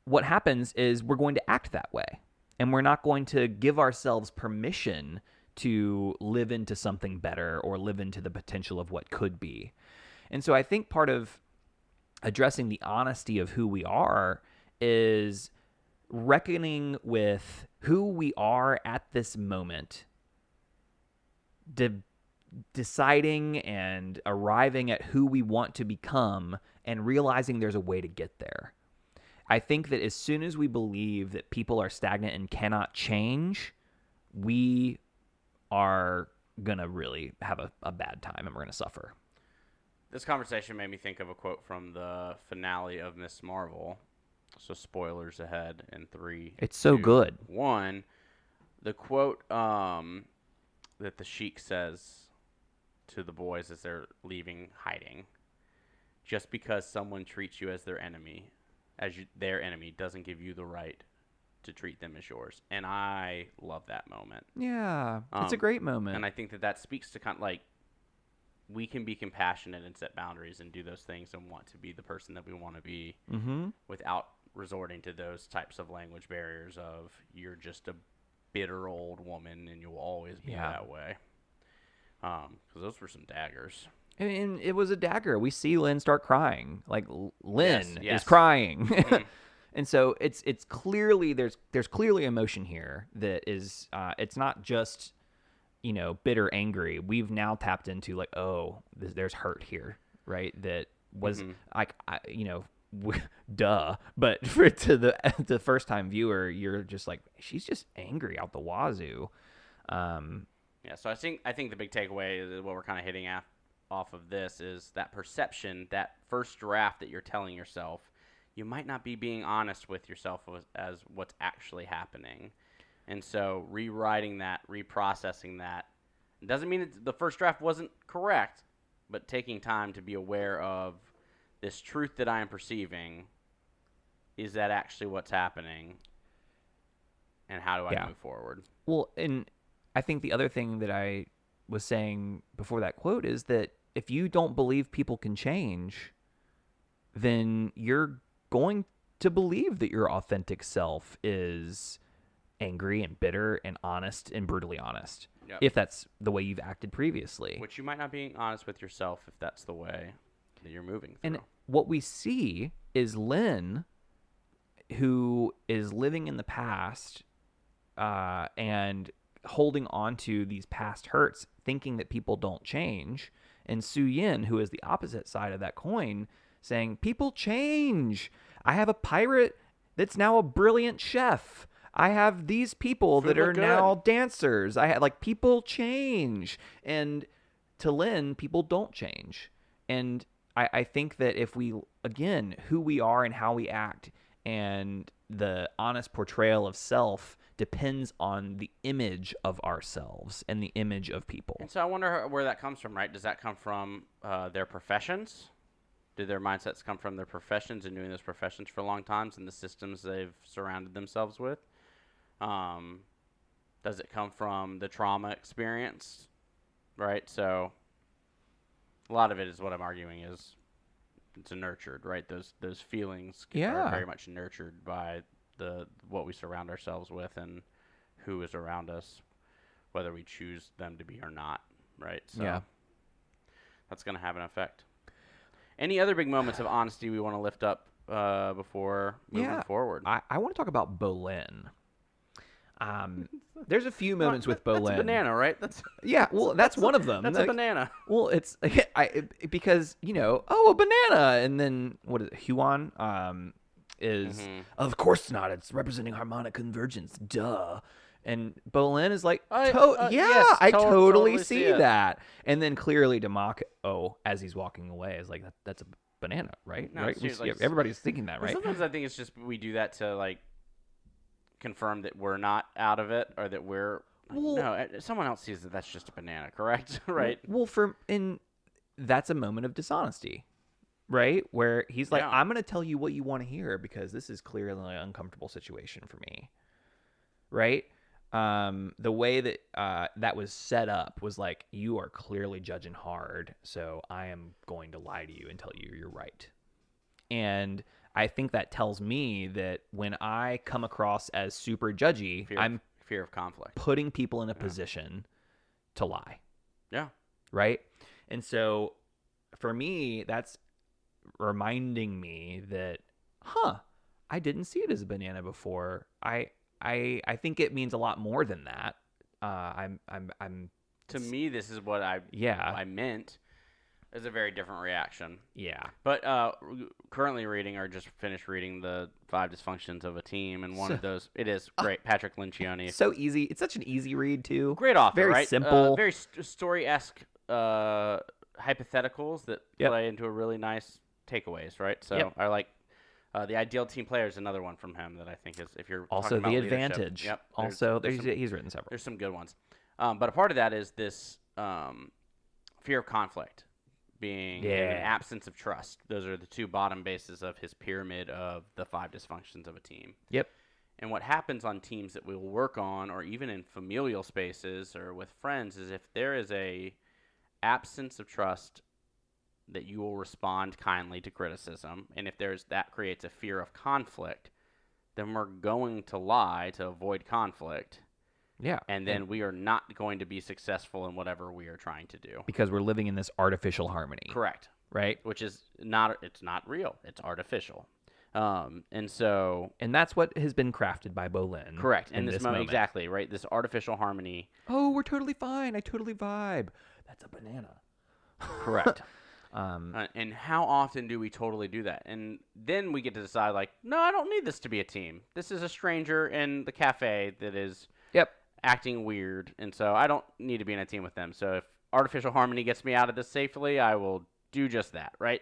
what happens is we're going to act that way. And we're not going to give ourselves permission to live into something better or live into the potential of what could be. And so I think part of addressing the honesty of who we are is reckoning with who we are at this moment, deciding and arriving at who we want to become, and realizing there's a way to get there. I think that as soon as we believe that people are stagnant and cannot change, we are going to really have a bad time and we're going to suffer. This conversation made me think of a quote from the finale of Miss Marvel. So spoilers ahead in 3. It's so 2, good. 1. The quote that the Sheik says to the boys as they're leaving hiding: just because someone treats you as their enemy, their enemy, doesn't give you the right to treat them as yours. And I love that moment. Yeah, it's a great moment. And I think that speaks to kind of like, we can be compassionate and set boundaries and do those things and want to be the person that we want to be without resorting to those types of language barriers of you're just a bitter old woman and you'll always be that way. Because those were some daggers. And it was a dagger. We see Lynn start crying. Like Lynn Yes. is crying. And so it's clearly there's clearly emotion here that is it's not just bitter, angry. We've now tapped into like, oh, there's hurt here, right? That was like, duh. But to the first time viewer, you're just like, she's just angry out the wazoo. Yeah. So I think the big takeaway is what we're kind of hitting at off of this is that perception, that first draft that you're telling yourself, you might not be being honest with yourself as what's actually happening. And so rewriting that, reprocessing that, doesn't mean the first draft wasn't correct, but taking time to be aware of this truth that I am perceiving. Is that actually what's happening? And how do I move forward? Well, and I think the other thing that I was saying before that quote is that if you don't believe people can change, then you're going to believe that your authentic self is angry and bitter and honest and brutally honest. Yep. If that's the way you've acted previously. Which you might not be honest with yourself if that's the way that you're moving through. And what we see is Lynn, who is living in the past and holding on to these past hurts, thinking that people don't change, and Su Yin, who is the opposite side of that coin, saying, people change. I have a pirate that's now a brilliant chef. I have these people that are now dancers. I have people change. And to Lynn, people don't change. And I think that if we, again, who we are and how we act and the honest portrayal of self depends on the image of ourselves and the image of people. And so I wonder where that comes from, right? Does that come from their professions? Do their mindsets come from their professions and doing those professions for long times and the systems they've surrounded themselves with? Does it come from the trauma experience, right? So a lot of it is what I'm arguing is it's nurtured, right? Those feelings are very much nurtured by what we surround ourselves with and who is around us. whether we choose them to be or not, right? So Yeah. that's going to have an effect. Any other big moments of honesty we want to lift up before moving forward? I want to talk about Bolin. There's a few moments with Bolin. That's a banana, right? That's that's one of them. That's Like, a banana. Well, it's because a banana, and then what is it? Huan is of course not. It's representing harmonic convergence. Duh. And Bolin is like, yes, I totally see see it. that. And then clearly Demako, as he's walking away, is like, that's a banana, right? No, right? seriously, like, Everybody's thinking that, right? Sometimes I think it's just we do that to like confirm that we're not out of it, or that we're no. Someone else sees that that's just a banana, correct? Right? Well, that's a moment of dishonesty, right? Where he's like, I'm going to tell you what you want to hear because this is clearly an uncomfortable situation for me, right? The way that that was set up was like, you are clearly judging hard, so I am going to lie to you and tell you you're right. And I think that tells me that when I come across as super judgy, I'm fear of conflict, putting people in a position to lie. Yeah. Right? And so for me, that's reminding me that, I didn't see it as a banana before. I think it means a lot more than that. To me, this is what I meant. Is a very different reaction. Yeah. But currently reading, or just finished reading, the 5 Dysfunctions of a Team, and one of those, it is great. Patrick Lencioni. So easy. It's such an easy read too. Great author, very right? Simple. Very story-esque hypotheticals that play into a really nice takeaways, right? So I like The Ideal Team Player is another one from him that I think is, if you're also talking about The leadership. Advantage. Yep. He's written several. There's some good ones. But a part of that is this fear of conflict. Being an absence of trust. Those are the two bottom bases of his pyramid of the 5 dysfunctions of a team. Yep. And what happens on teams that we will work on, or even in familial spaces or with friends, is if there is a absence of trust, that you will respond kindly to criticism. And if that creates a fear of conflict, then we're going to lie to avoid conflict. Yeah. And then we are not going to be successful in whatever we are trying to do. Because we're living in this artificial harmony. Correct. Right? Which is it's not real. It's artificial. And that's what has been crafted by Bolin. Correct. In this moment. Exactly, right? This artificial harmony. Oh, we're totally fine. I totally vibe. That's a banana. Correct. And how often do we totally do that? And then we get to decide, like, no, I don't need this to be a team. This is a stranger in the cafe that is acting weird, and so I don't need to be in a team with them. So if artificial harmony gets me out of this safely, I will do just that, right?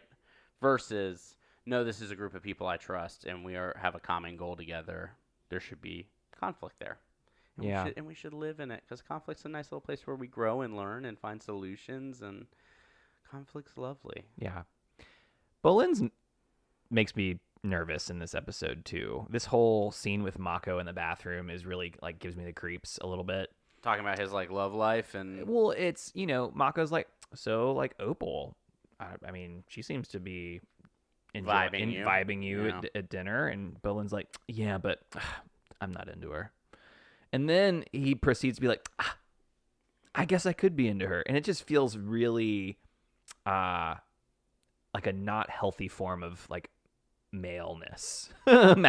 Versus, no, this is a group of people I trust, and we have a common goal together. There should be conflict there. And we should live in it, because conflict's a nice little place where we grow and learn and find solutions, and conflict's lovely. Yeah. Bolin's makes me nervous in this episode too. This whole scene with Mako in the bathroom is really like gives me the creeps a little bit. Talking about his like love life and it's Mako's like, so like Opal, I mean, she seems to be vibing you at dinner, and Bolin's like, yeah, but I'm not into her. And then he proceeds to be like, I guess I could be into her, and it just feels really like a not healthy form of like maleness. Right,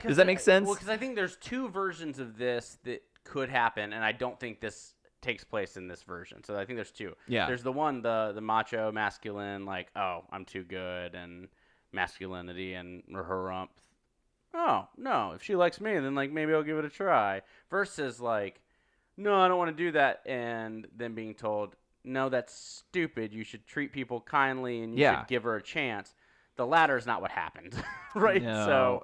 does that make sense? Well, because I think there's two versions of this that could happen, and I don't think this takes place in this version. So I think there's two. Yeah. There's the one, the macho, masculine, like, oh, I'm too good, and masculinity and her rump. Oh, no, if she likes me, then like maybe I'll give it a try. Versus like, no, I don't want to do that, and then being told, no, that's stupid. You should treat people kindly, and you should give her a chance. The latter is not what happened, right? No,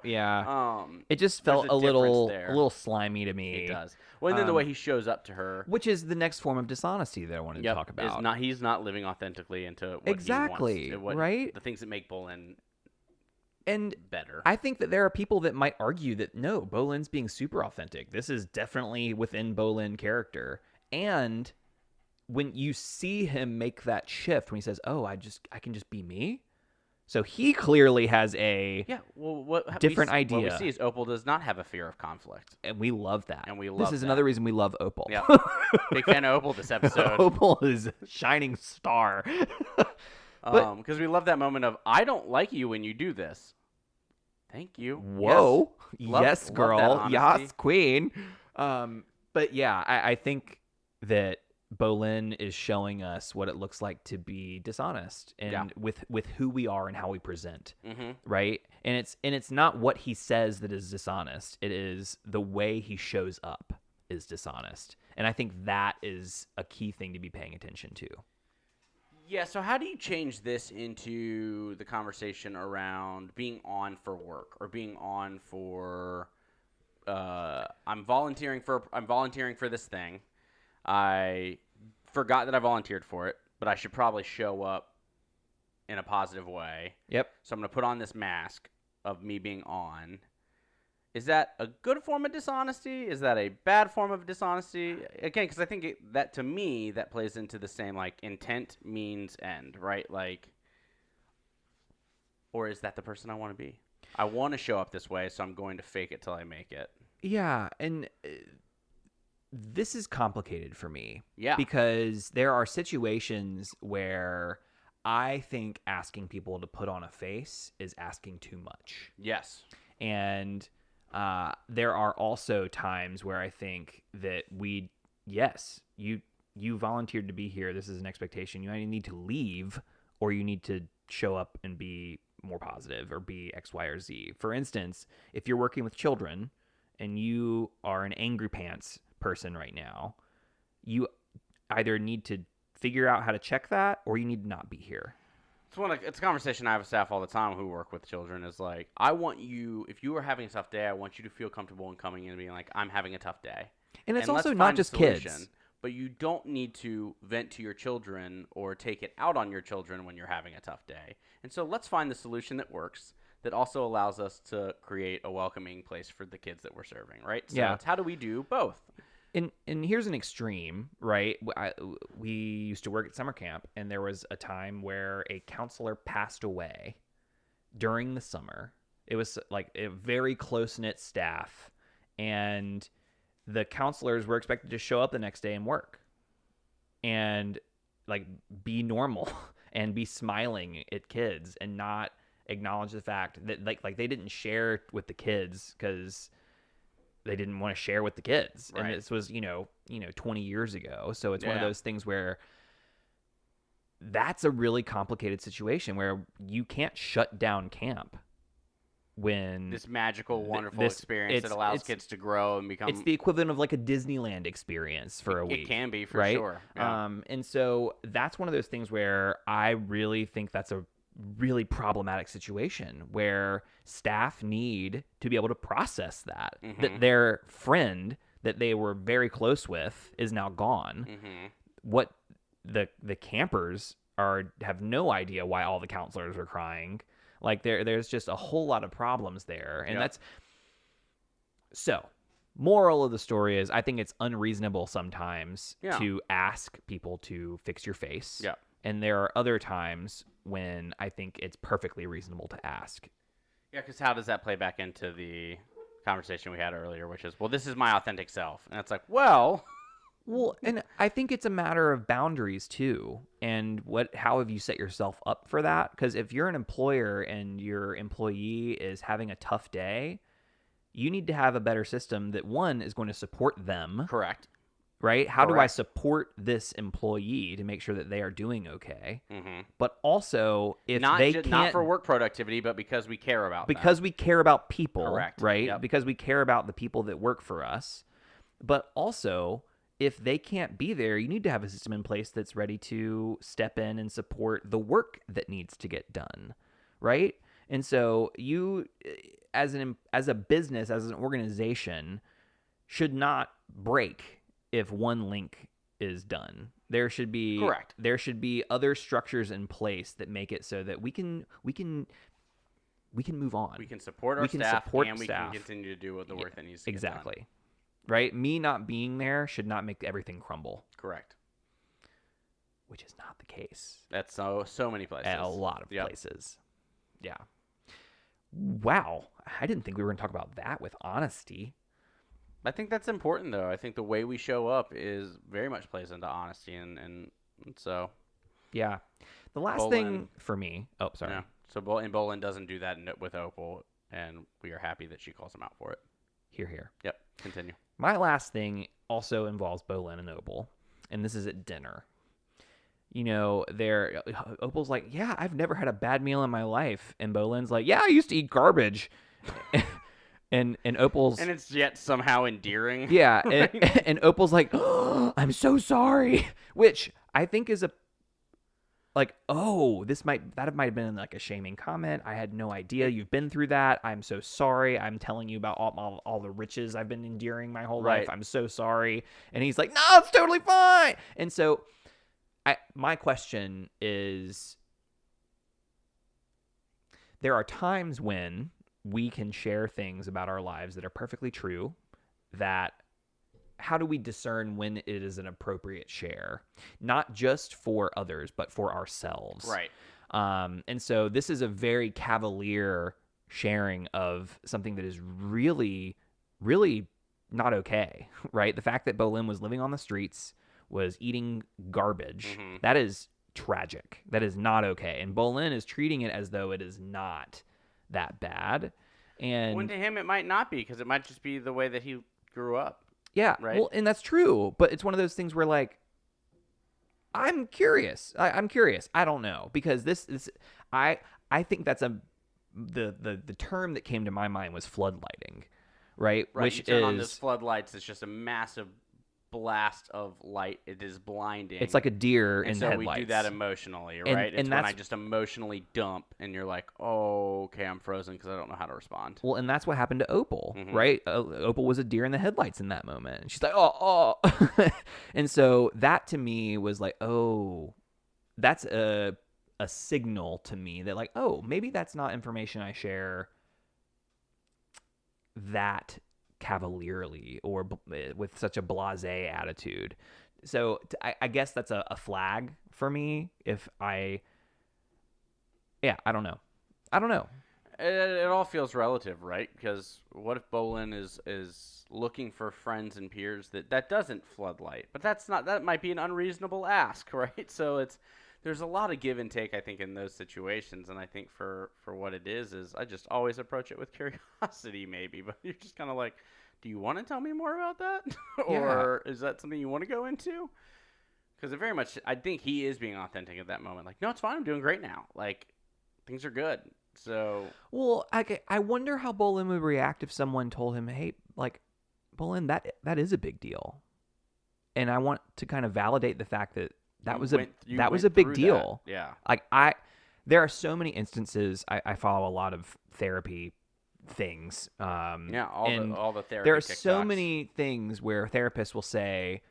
it just felt a little slimy to me. It does. Well, and then the way he shows up to her, which is the next form of dishonesty that I wanted to talk about. He's not living authentically into what he wants, right? The things that make Bolin better. I think that there are people that might argue that no, Bolin's being super authentic. This is definitely within Bolin character, and when you see him make that shift when he says, "Oh, I can just be me." So he clearly has a Yeah. Well, what different What we idea. see is Opal does not have a fear of conflict, And we love that. and we This love is that. another reason we love Opal. Yeah. Big fan of Opal this episode. Opal is a shining star. Because we love that moment of, I don't like you when you do this. Thank you. Whoa. Love- Yes, love girl. that honesty. Yes, queen. But yeah, I think that Bolin is showing us what it looks like to be dishonest and with who we are and how we present. Mm-hmm. Right? And it's not what he says that is dishonest. It is the way he shows up is dishonest. And I think that is a key thing to be paying attention to. Yeah, so how do you change this into the conversation around being on for work or being on for I'm volunteering for this thing. I forgot that I volunteered for it, but I should probably show up in a positive way. Yep. So I'm going to put on this mask of me being on. Is that a good form of dishonesty? Is that a bad form of dishonesty? Again, because I think that to me, that plays into the same, like, intent means end, right? Like, or is that the person I want to be? I want to show up this way, so I'm going to fake it till I make it. Yeah, and this is complicated for me. Yeah. Because there are situations where I think asking people to put on a face is asking too much. Yes. And there are also times where I think that you volunteered to be here. This is an expectation. You either need to leave or you need to show up and be more positive or be X, Y, or Z. For instance, if you're working with children and you are an angry pants person right now, you either need to figure out how to check that or you need to not be here. It's a conversation I have with staff all the time who work with children. Is like, I want you, if you are having a tough day, I want you to feel comfortable in coming in and being like, I'm having a tough day. And it's let's also find not a just solution. kids. But you don't need to vent to your children or take it out on your children when you're having a tough day. And so let's find the solution that works, that also allows us to create a welcoming place for the kids that we're serving, right? So Yeah. it's how do we do both? And here's an extreme, right? We used to work at summer camp, and there was a time where a counselor passed away during the summer. It was like a very close-knit staff, and the counselors were expected to show up the next day and work and like be normal and be smiling at kids and not acknowledge the fact that like they didn't share with the kids because they didn't want to share with the kids. Right. And this was, 20 years ago. So it's one of Yeah. those things where that's a really complicated situation where you can't shut down camp when This magical, wonderful this- experience that allows kids to grow and become. it's the equivalent of like a Disneyland experience for a week. It can be, for right? sure. Yeah. And so that's one of those things where I really think that's a really problematic situation where staff need to be able to process that Mm-hmm. their friend that they were very close with is now gone. Mm-hmm. What the campers have no idea why all the counselors are crying. Like there's just a whole lot of problems there. And that's so moral of the story is I think it's unreasonable sometimes to ask people to fix your face. Yeah. And there are other times when I think it's perfectly reasonable to ask. Yeah, because how does that play back into the conversation we had earlier, which is, well, this is my authentic self. And it's like, well, and I think it's a matter of boundaries too. And how have you set yourself up for that? Because if you're an employer and your employee is having a tough day, you need to have a better system that one is going to support them. correct. Right? How do I Correct. support this employee to make sure that they are doing okay? Mm-hmm. But also, if Not they can't, not for work productivity, but because we care about them. because we care about people, Correct. right? Yep. Because we care about the people that work for us. But also, if they can't be there, you need to have a system in place that's ready to step in and support the work that needs to get done, right? And so you, as a business, as an organization, should not break if one link is done. There should be Correct. There should be other structures in place that make it so that we can move on. we can support our we can staff support and we staff. can continue to do the work that needs to get done. Exactly. Right? Me not being there should not make everything crumble, Correct. which is not the case That's so many places. at a lot of Yep. places. Yeah. Wow. I didn't think we were going to talk about that with honesty. I think that's important, though. I think the way we show up is very much plays into honesty, and so Yeah. The last Bolin, thing for me. Oh, sorry. yeah. So Bolin doesn't do that with Opal, and we are happy that she calls him out for it. Here. Yep. Continue. My last thing also involves Bolin and Opal, and this is at dinner. You know, Opal's like, yeah, I've never had a bad meal in my life, and Bolin's like, yeah, I used to eat garbage, and Opal's And it's yet somehow endearing. yeah, right? and Opal's like, oh, I'm so sorry, which I think is that might have been like a shaming comment. I had no idea you've been through that. I'm so sorry. I'm telling you about all the riches I've been enduring my whole life. I'm so sorry. And he's like, no, it's totally fine. And so my question is, there are times when we can share things about our lives that are perfectly true, that how do we discern when it is an appropriate share, not just for others, but for ourselves? Right. And so this is a very cavalier sharing of something that is really, really not okay, right? The fact that Bolin was living on the streets, was eating garbage, that is tragic. That is not okay. And Bolin is treating it as though it is not that bad. And when to him it might not be, because it might just be the way that he grew up. yeah, right? Well, and that's true. But it's one of those things where, like, I'm curious. I'm curious. I don't know, because I think that's the term that came to my mind was floodlighting, right? Which you turn on those floodlights. It's just a massive blast of light. It is blinding. It's like a deer in so headlights. we do that emotionally, right? It's and when I just emotionally dump, and you're like, oh, okay, I'm frozen because I don't know how to respond. Well, and that's what happened to Opal, right? Opal was a deer in the headlights in that moment. And she's like, oh. And so that to me was like, oh, that's a signal to me that, like, oh, maybe that's not information I share that cavalierly or with such a blasé attitude. So I guess that's a flag for me. If I don't know. It all feels relative, right? Because what if Bolin is looking for friends and peers that doesn't floodlight? But that might be an unreasonable ask, right? So there's a lot of give and take, I think, in those situations. And I think for what it is I just always approach it with curiosity, maybe. But you're just kind of like, do you want to tell me more about that? Or is that something you want to go into? Because very much, I think he is being authentic at that moment. Like, no, it's fine. I'm doing great now. Like, things are good. So, well, I wonder how Bolin would react if someone told him, hey, like, Bolin, that is a big deal. And I want to kind of validate the fact that was a big deal. That. Yeah. Like, there are so many instances. I follow a lot of therapy things. All the therapy. There are TikToks. so many things where therapists will say,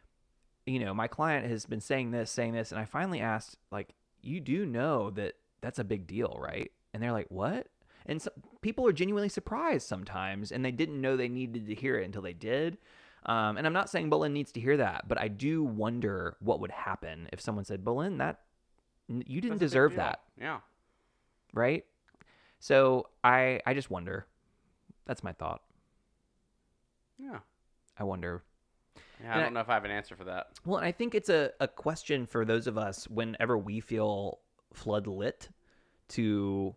you know, my client has been saying this, and I finally asked, like, you do know that that's a big deal, right? And they're like, what? And so, people are genuinely surprised sometimes, and they didn't know they needed to hear it until they did. And I'm not saying Bolin needs to hear that, but I do wonder what would happen if someone said, Bolin, you didn't deserve that. Yeah. Right? So I just wonder. That's my thought. Yeah. I wonder. Yeah, I don't know if I have an answer for that. Well, and I think it's a question for those of us whenever we feel floodlit to,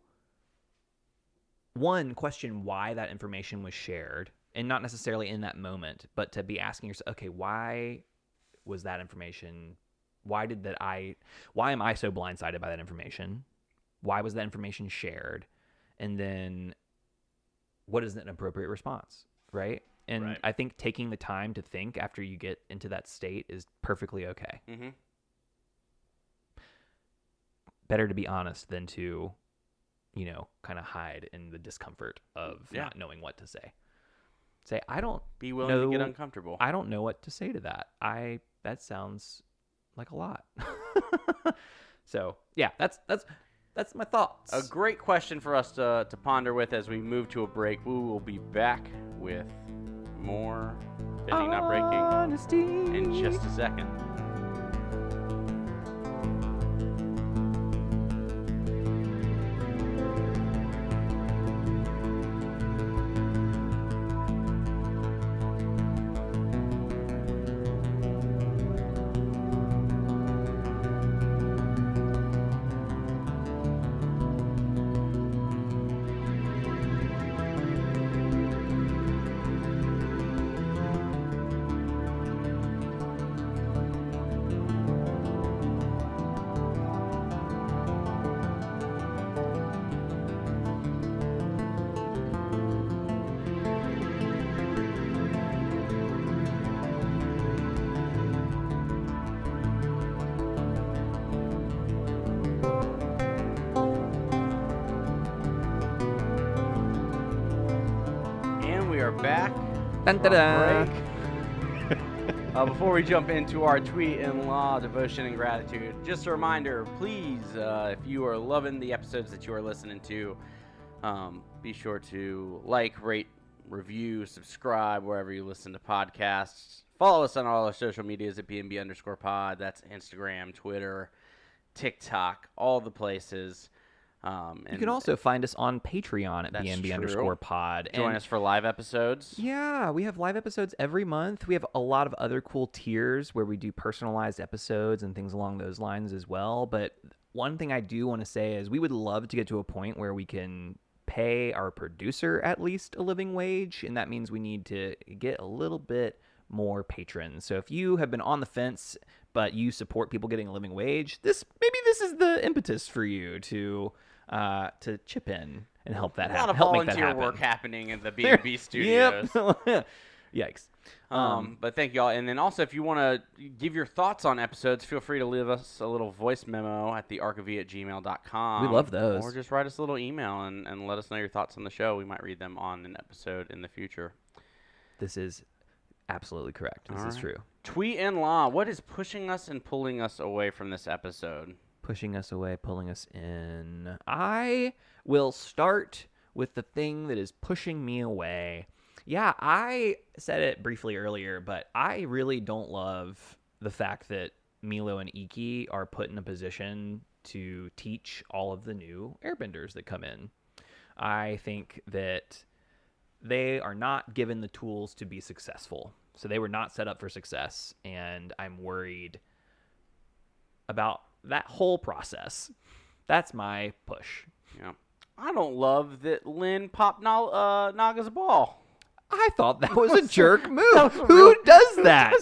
one, question why that information was shared, and not necessarily in that moment, but to be asking yourself, okay, why was that information? Why am I so blindsided by that information? Why was that information shared? And then what is an appropriate response, right? And right. I think taking the time to think after you get into that state is perfectly okay. Mm-hmm. Better to be honest than to, you know, kind of hide in the discomfort of not knowing what to say. Say, I don't be willing to get uncomfortable. I don't know what to say to that. That sounds like a lot. So yeah, that's my thoughts. A great question for us to ponder with as we move to a break. We will be back with more Bending Not Breaking Honesty in just a second. Dun-da-da. Before we jump into our tweet and law, devotion, and gratitude, just a reminder, please, if you are loving the episodes that you are listening to, be sure to like, rate, review, subscribe wherever you listen to podcasts. Follow us on all our social medias at BNB_pod. That's Instagram, Twitter, TikTok, all the places. You can also find us on Patreon at That's BNB_pod. Join us for live episodes. Yeah, we have live episodes every month. We have a lot of other cool tiers where we do personalized episodes and things along those lines as well. But one thing I do want to say is we would love to get to a point where we can pay our producer at least a living wage, and that means we need to get a little bit more patrons. So if you have been on the fence but you support people getting a living wage, this is the impetus for you to chip in and help that happen. A lot of volunteer work happening in the B&B studios. Yep. Yikes. But thank you all. And then also, if you want to give your thoughts on episodes, feel free to leave us a little voice memo at thearkofe@gmail.com. We love those. Or just write us a little email and let us know your thoughts on the show. We might read them on an episode in the future. This is absolutely correct. This is true. Tweet and law. What is pushing us and pulling us away from this episode? Pushing us away, pulling us in. I will start with the thing that is pushing me away. Yeah, I said it briefly earlier, but I really don't love the fact that Milo and Iki are put in a position to teach all of the new airbenders that come in. I think that they are not given the tools to be successful. So they were not set up for success, and I'm worried about that whole process. That's my push. Yeah, I don't love that Lynn popped Naga's ball. I thought that was a jerk move. Who does that?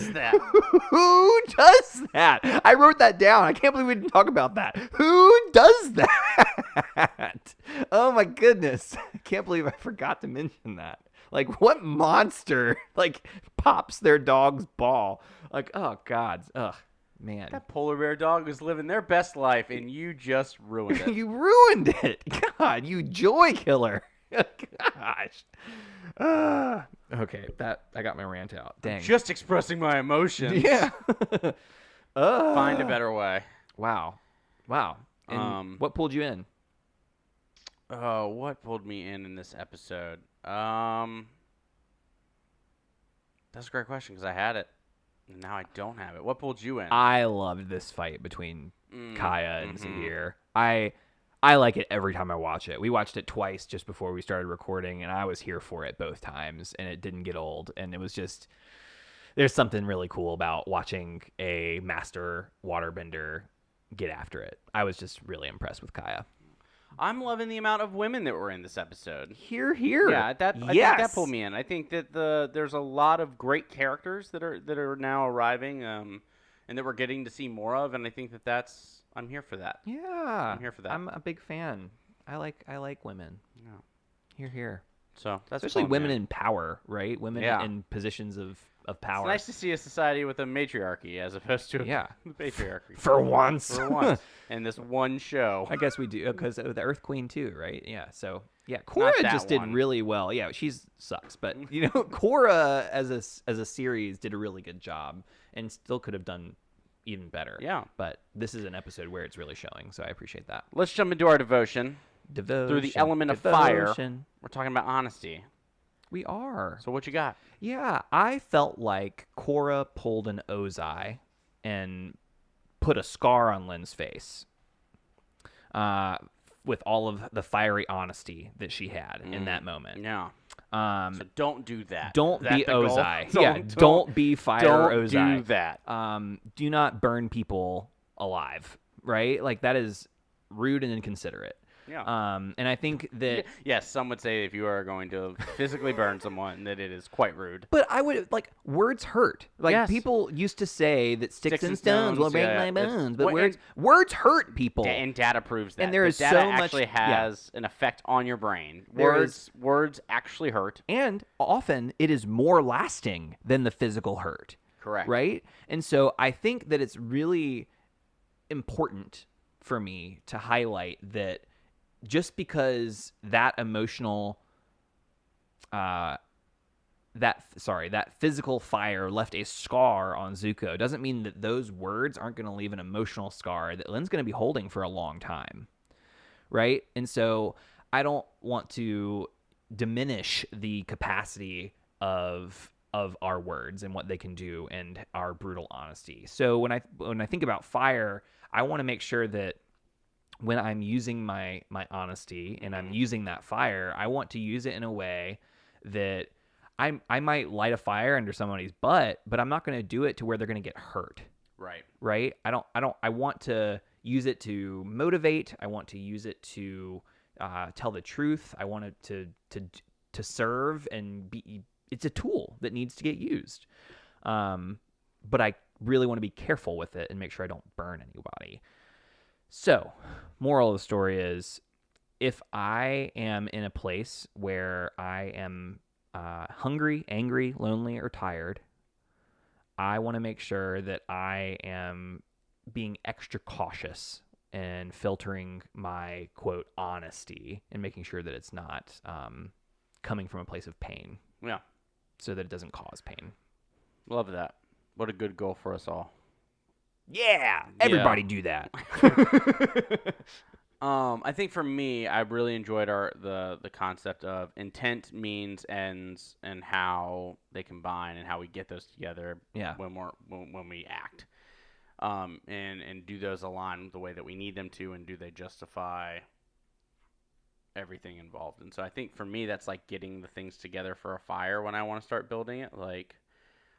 Who does that? I wrote that down. I can't believe we didn't talk about that. Who does that? Oh my goodness. I can't believe I forgot to mention that. Like, what monster, like, pops their dog's ball? Like, oh, God. Ugh, man. That polar bear dog was living their best life, and you just ruined it. You ruined it. God, you joy killer. Gosh. Okay, I got my rant out. Dang. I'm just expressing my emotions. Yeah. Find a better way. Wow. And what pulled you in? Oh, what pulled me in this episode? That's a great question because I had it, and now I don't have it. What pulled you in? I loved this fight between Kaya and Zahir. I like it every time I watch it. We watched it twice just before we started recording, and I was here for it both times, and it didn't get old. And it was just, there's something really cool about watching a master waterbender get after it. I was just really impressed with Kaya. I'm loving the amount of women that were in this episode. Here. Yeah, I think that pulled me in. I think that there's a lot of great characters that are now arriving, and that we're getting to see more of. And I think that's I'm here for that. Yeah, I'm here for that. I'm a big fan. I like women. Yeah, here. So that's especially women in power, right? Women in positions of power. It's nice to see a society with a matriarchy as opposed to a patriarchy. For once. In this one show. I guess we do, because of the Earth Queen too, right? Yeah, so, yeah, Korra just did really well. Yeah, she sucks, but, Korra as a series did a really good job and still could have done even better. Yeah. But this is an episode where it's really showing, so I appreciate that. Let's jump into our devotion. Through the element of fire, we're talking about honesty. We are. So what you got? Yeah, I felt like Korra pulled an Ozai and put a scar on Lynn's face with all of the fiery honesty that she had in that moment. Yeah. So don't do that. Don't be Ozai. Don't be fire Ozai. Don't do that. Do not burn people alive, right? Like, that is rude and inconsiderate. Yeah. And I think that... Yes, some would say if you are going to physically burn someone, that it is quite rude. But I would, words hurt. People used to say that sticks and stones will break my bones. But words hurt people. And data proves that. And there is data so much... actually has an effect on your brain. Words actually hurt. And often it is more lasting than the physical hurt. Correct. Right? And so I think that it's really important for me to highlight that just because that emotional that physical fire left a scar on Zuko doesn't mean that those words aren't going to leave an emotional scar that Lynn's going to be holding for a long time, right? And so I don't want to diminish the capacity of our words and what they can do and our brutal honesty. So when I think about fire, I want to make sure that when I'm using my honesty and I'm using that fire, I want to use it in a way that I might light a fire under somebody's butt, but I'm not going to do it to where they're going to get hurt. Right. Right? I want to use it to motivate. I want to use it to tell the truth. I want it to serve and be. It's a tool that needs to get used. But I really want to be careful with it and make sure I don't burn anybody. So, moral of the story is, if I am in a place where I am hungry, angry, lonely, or tired, I want to make sure that I am being extra cautious and filtering my, quote, honesty and making sure that it's not coming from a place of pain. Yeah. So that it doesn't cause pain. Love that. What a good goal for us all. Yeah, everybody do that. I think for me, I really enjoyed the concept of intent, means, ends, and how they combine and how we get those together. Yeah. When we act, and do those align the way that we need them to, and do they justify everything involved? And so I think for me, that's like getting the things together for a fire when I want to start building it. Like,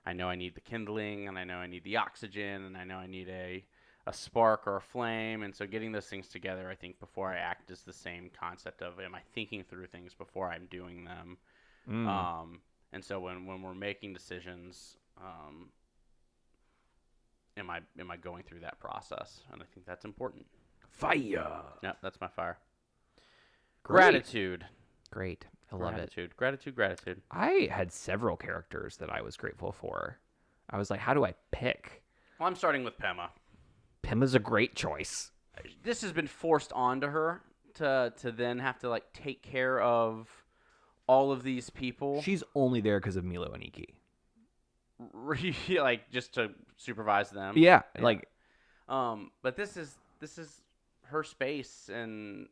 I know I need the kindling, and I know I need the oxygen, and I know I need a spark or a flame. And so getting those things together, I think, before I act is the same concept of, am I thinking through things before I'm doing them? And so when we're making decisions, am I going through that process? And I think that's important. Fire. Yep, that's my fire. Great. Gratitude. Great. I love it. Gratitude. I had several characters that I was grateful for. I was like, how do I pick? Well, I'm starting with Pema. Pema's a great choice. This has been forced onto her to then have to like take care of all of these people. She's only there because of Milo and Iki. Like, just to supervise them. Yeah, like, but this is her space, and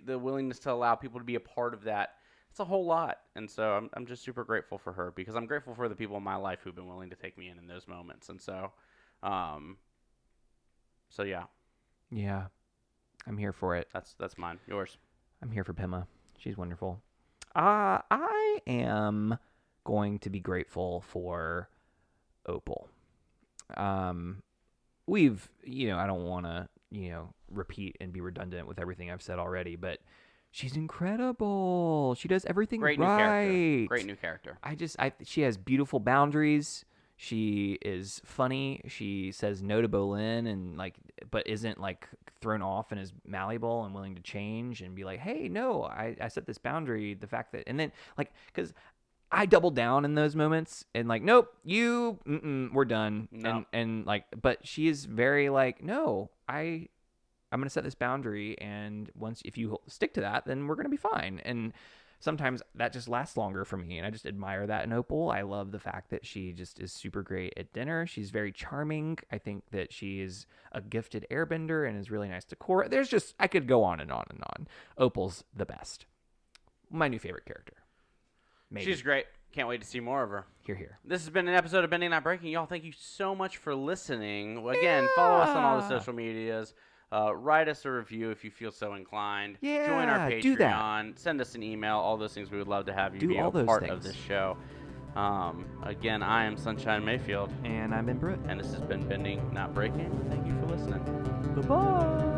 the willingness to allow people to be a part of that. It's a whole lot, and so I'm just super grateful for her, because I'm grateful for the people in my life who've been willing to take me in those moments, and so, yeah, I'm here for it. That's mine. Yours. I'm here for Pema. She's wonderful. I am going to be grateful for Opal. We've, I don't want to, repeat and be redundant with everything I've said already, but she's incredible. She does everything right. Great new character. She has beautiful boundaries. She is funny. She says no to Bolin and but isn't thrown off and is malleable and willing to change and be like, hey, no, I set this boundary. The fact that, and then because I double down in those moments and nope, we're done. No. And but she is very no, I'm going to set this boundary, and if you stick to that, then we're going to be fine. And sometimes that just lasts longer for me, and I just admire that in Opal. I love the fact that she just is super great at dinner. She's very charming. I think that she is a gifted airbender and is really nice to Korra. I could go on and on and on. Opal's the best. My new favorite character. Maybe. She's great. Can't wait to see more of her. Here. This has been an episode of Bending Not Breaking. Y'all, thank you so much for listening. Again, follow us on all the social medias. Write us a review if you feel so inclined. Yeah, join our Patreon. do that. Send us an email. All those things. We would love to have you do be a all those part things. of this show. Again, I am Sunshine Mayfield. And I'm Ben Brutt. And this has been Bending Not Breaking. Thank you for listening. Bye-bye.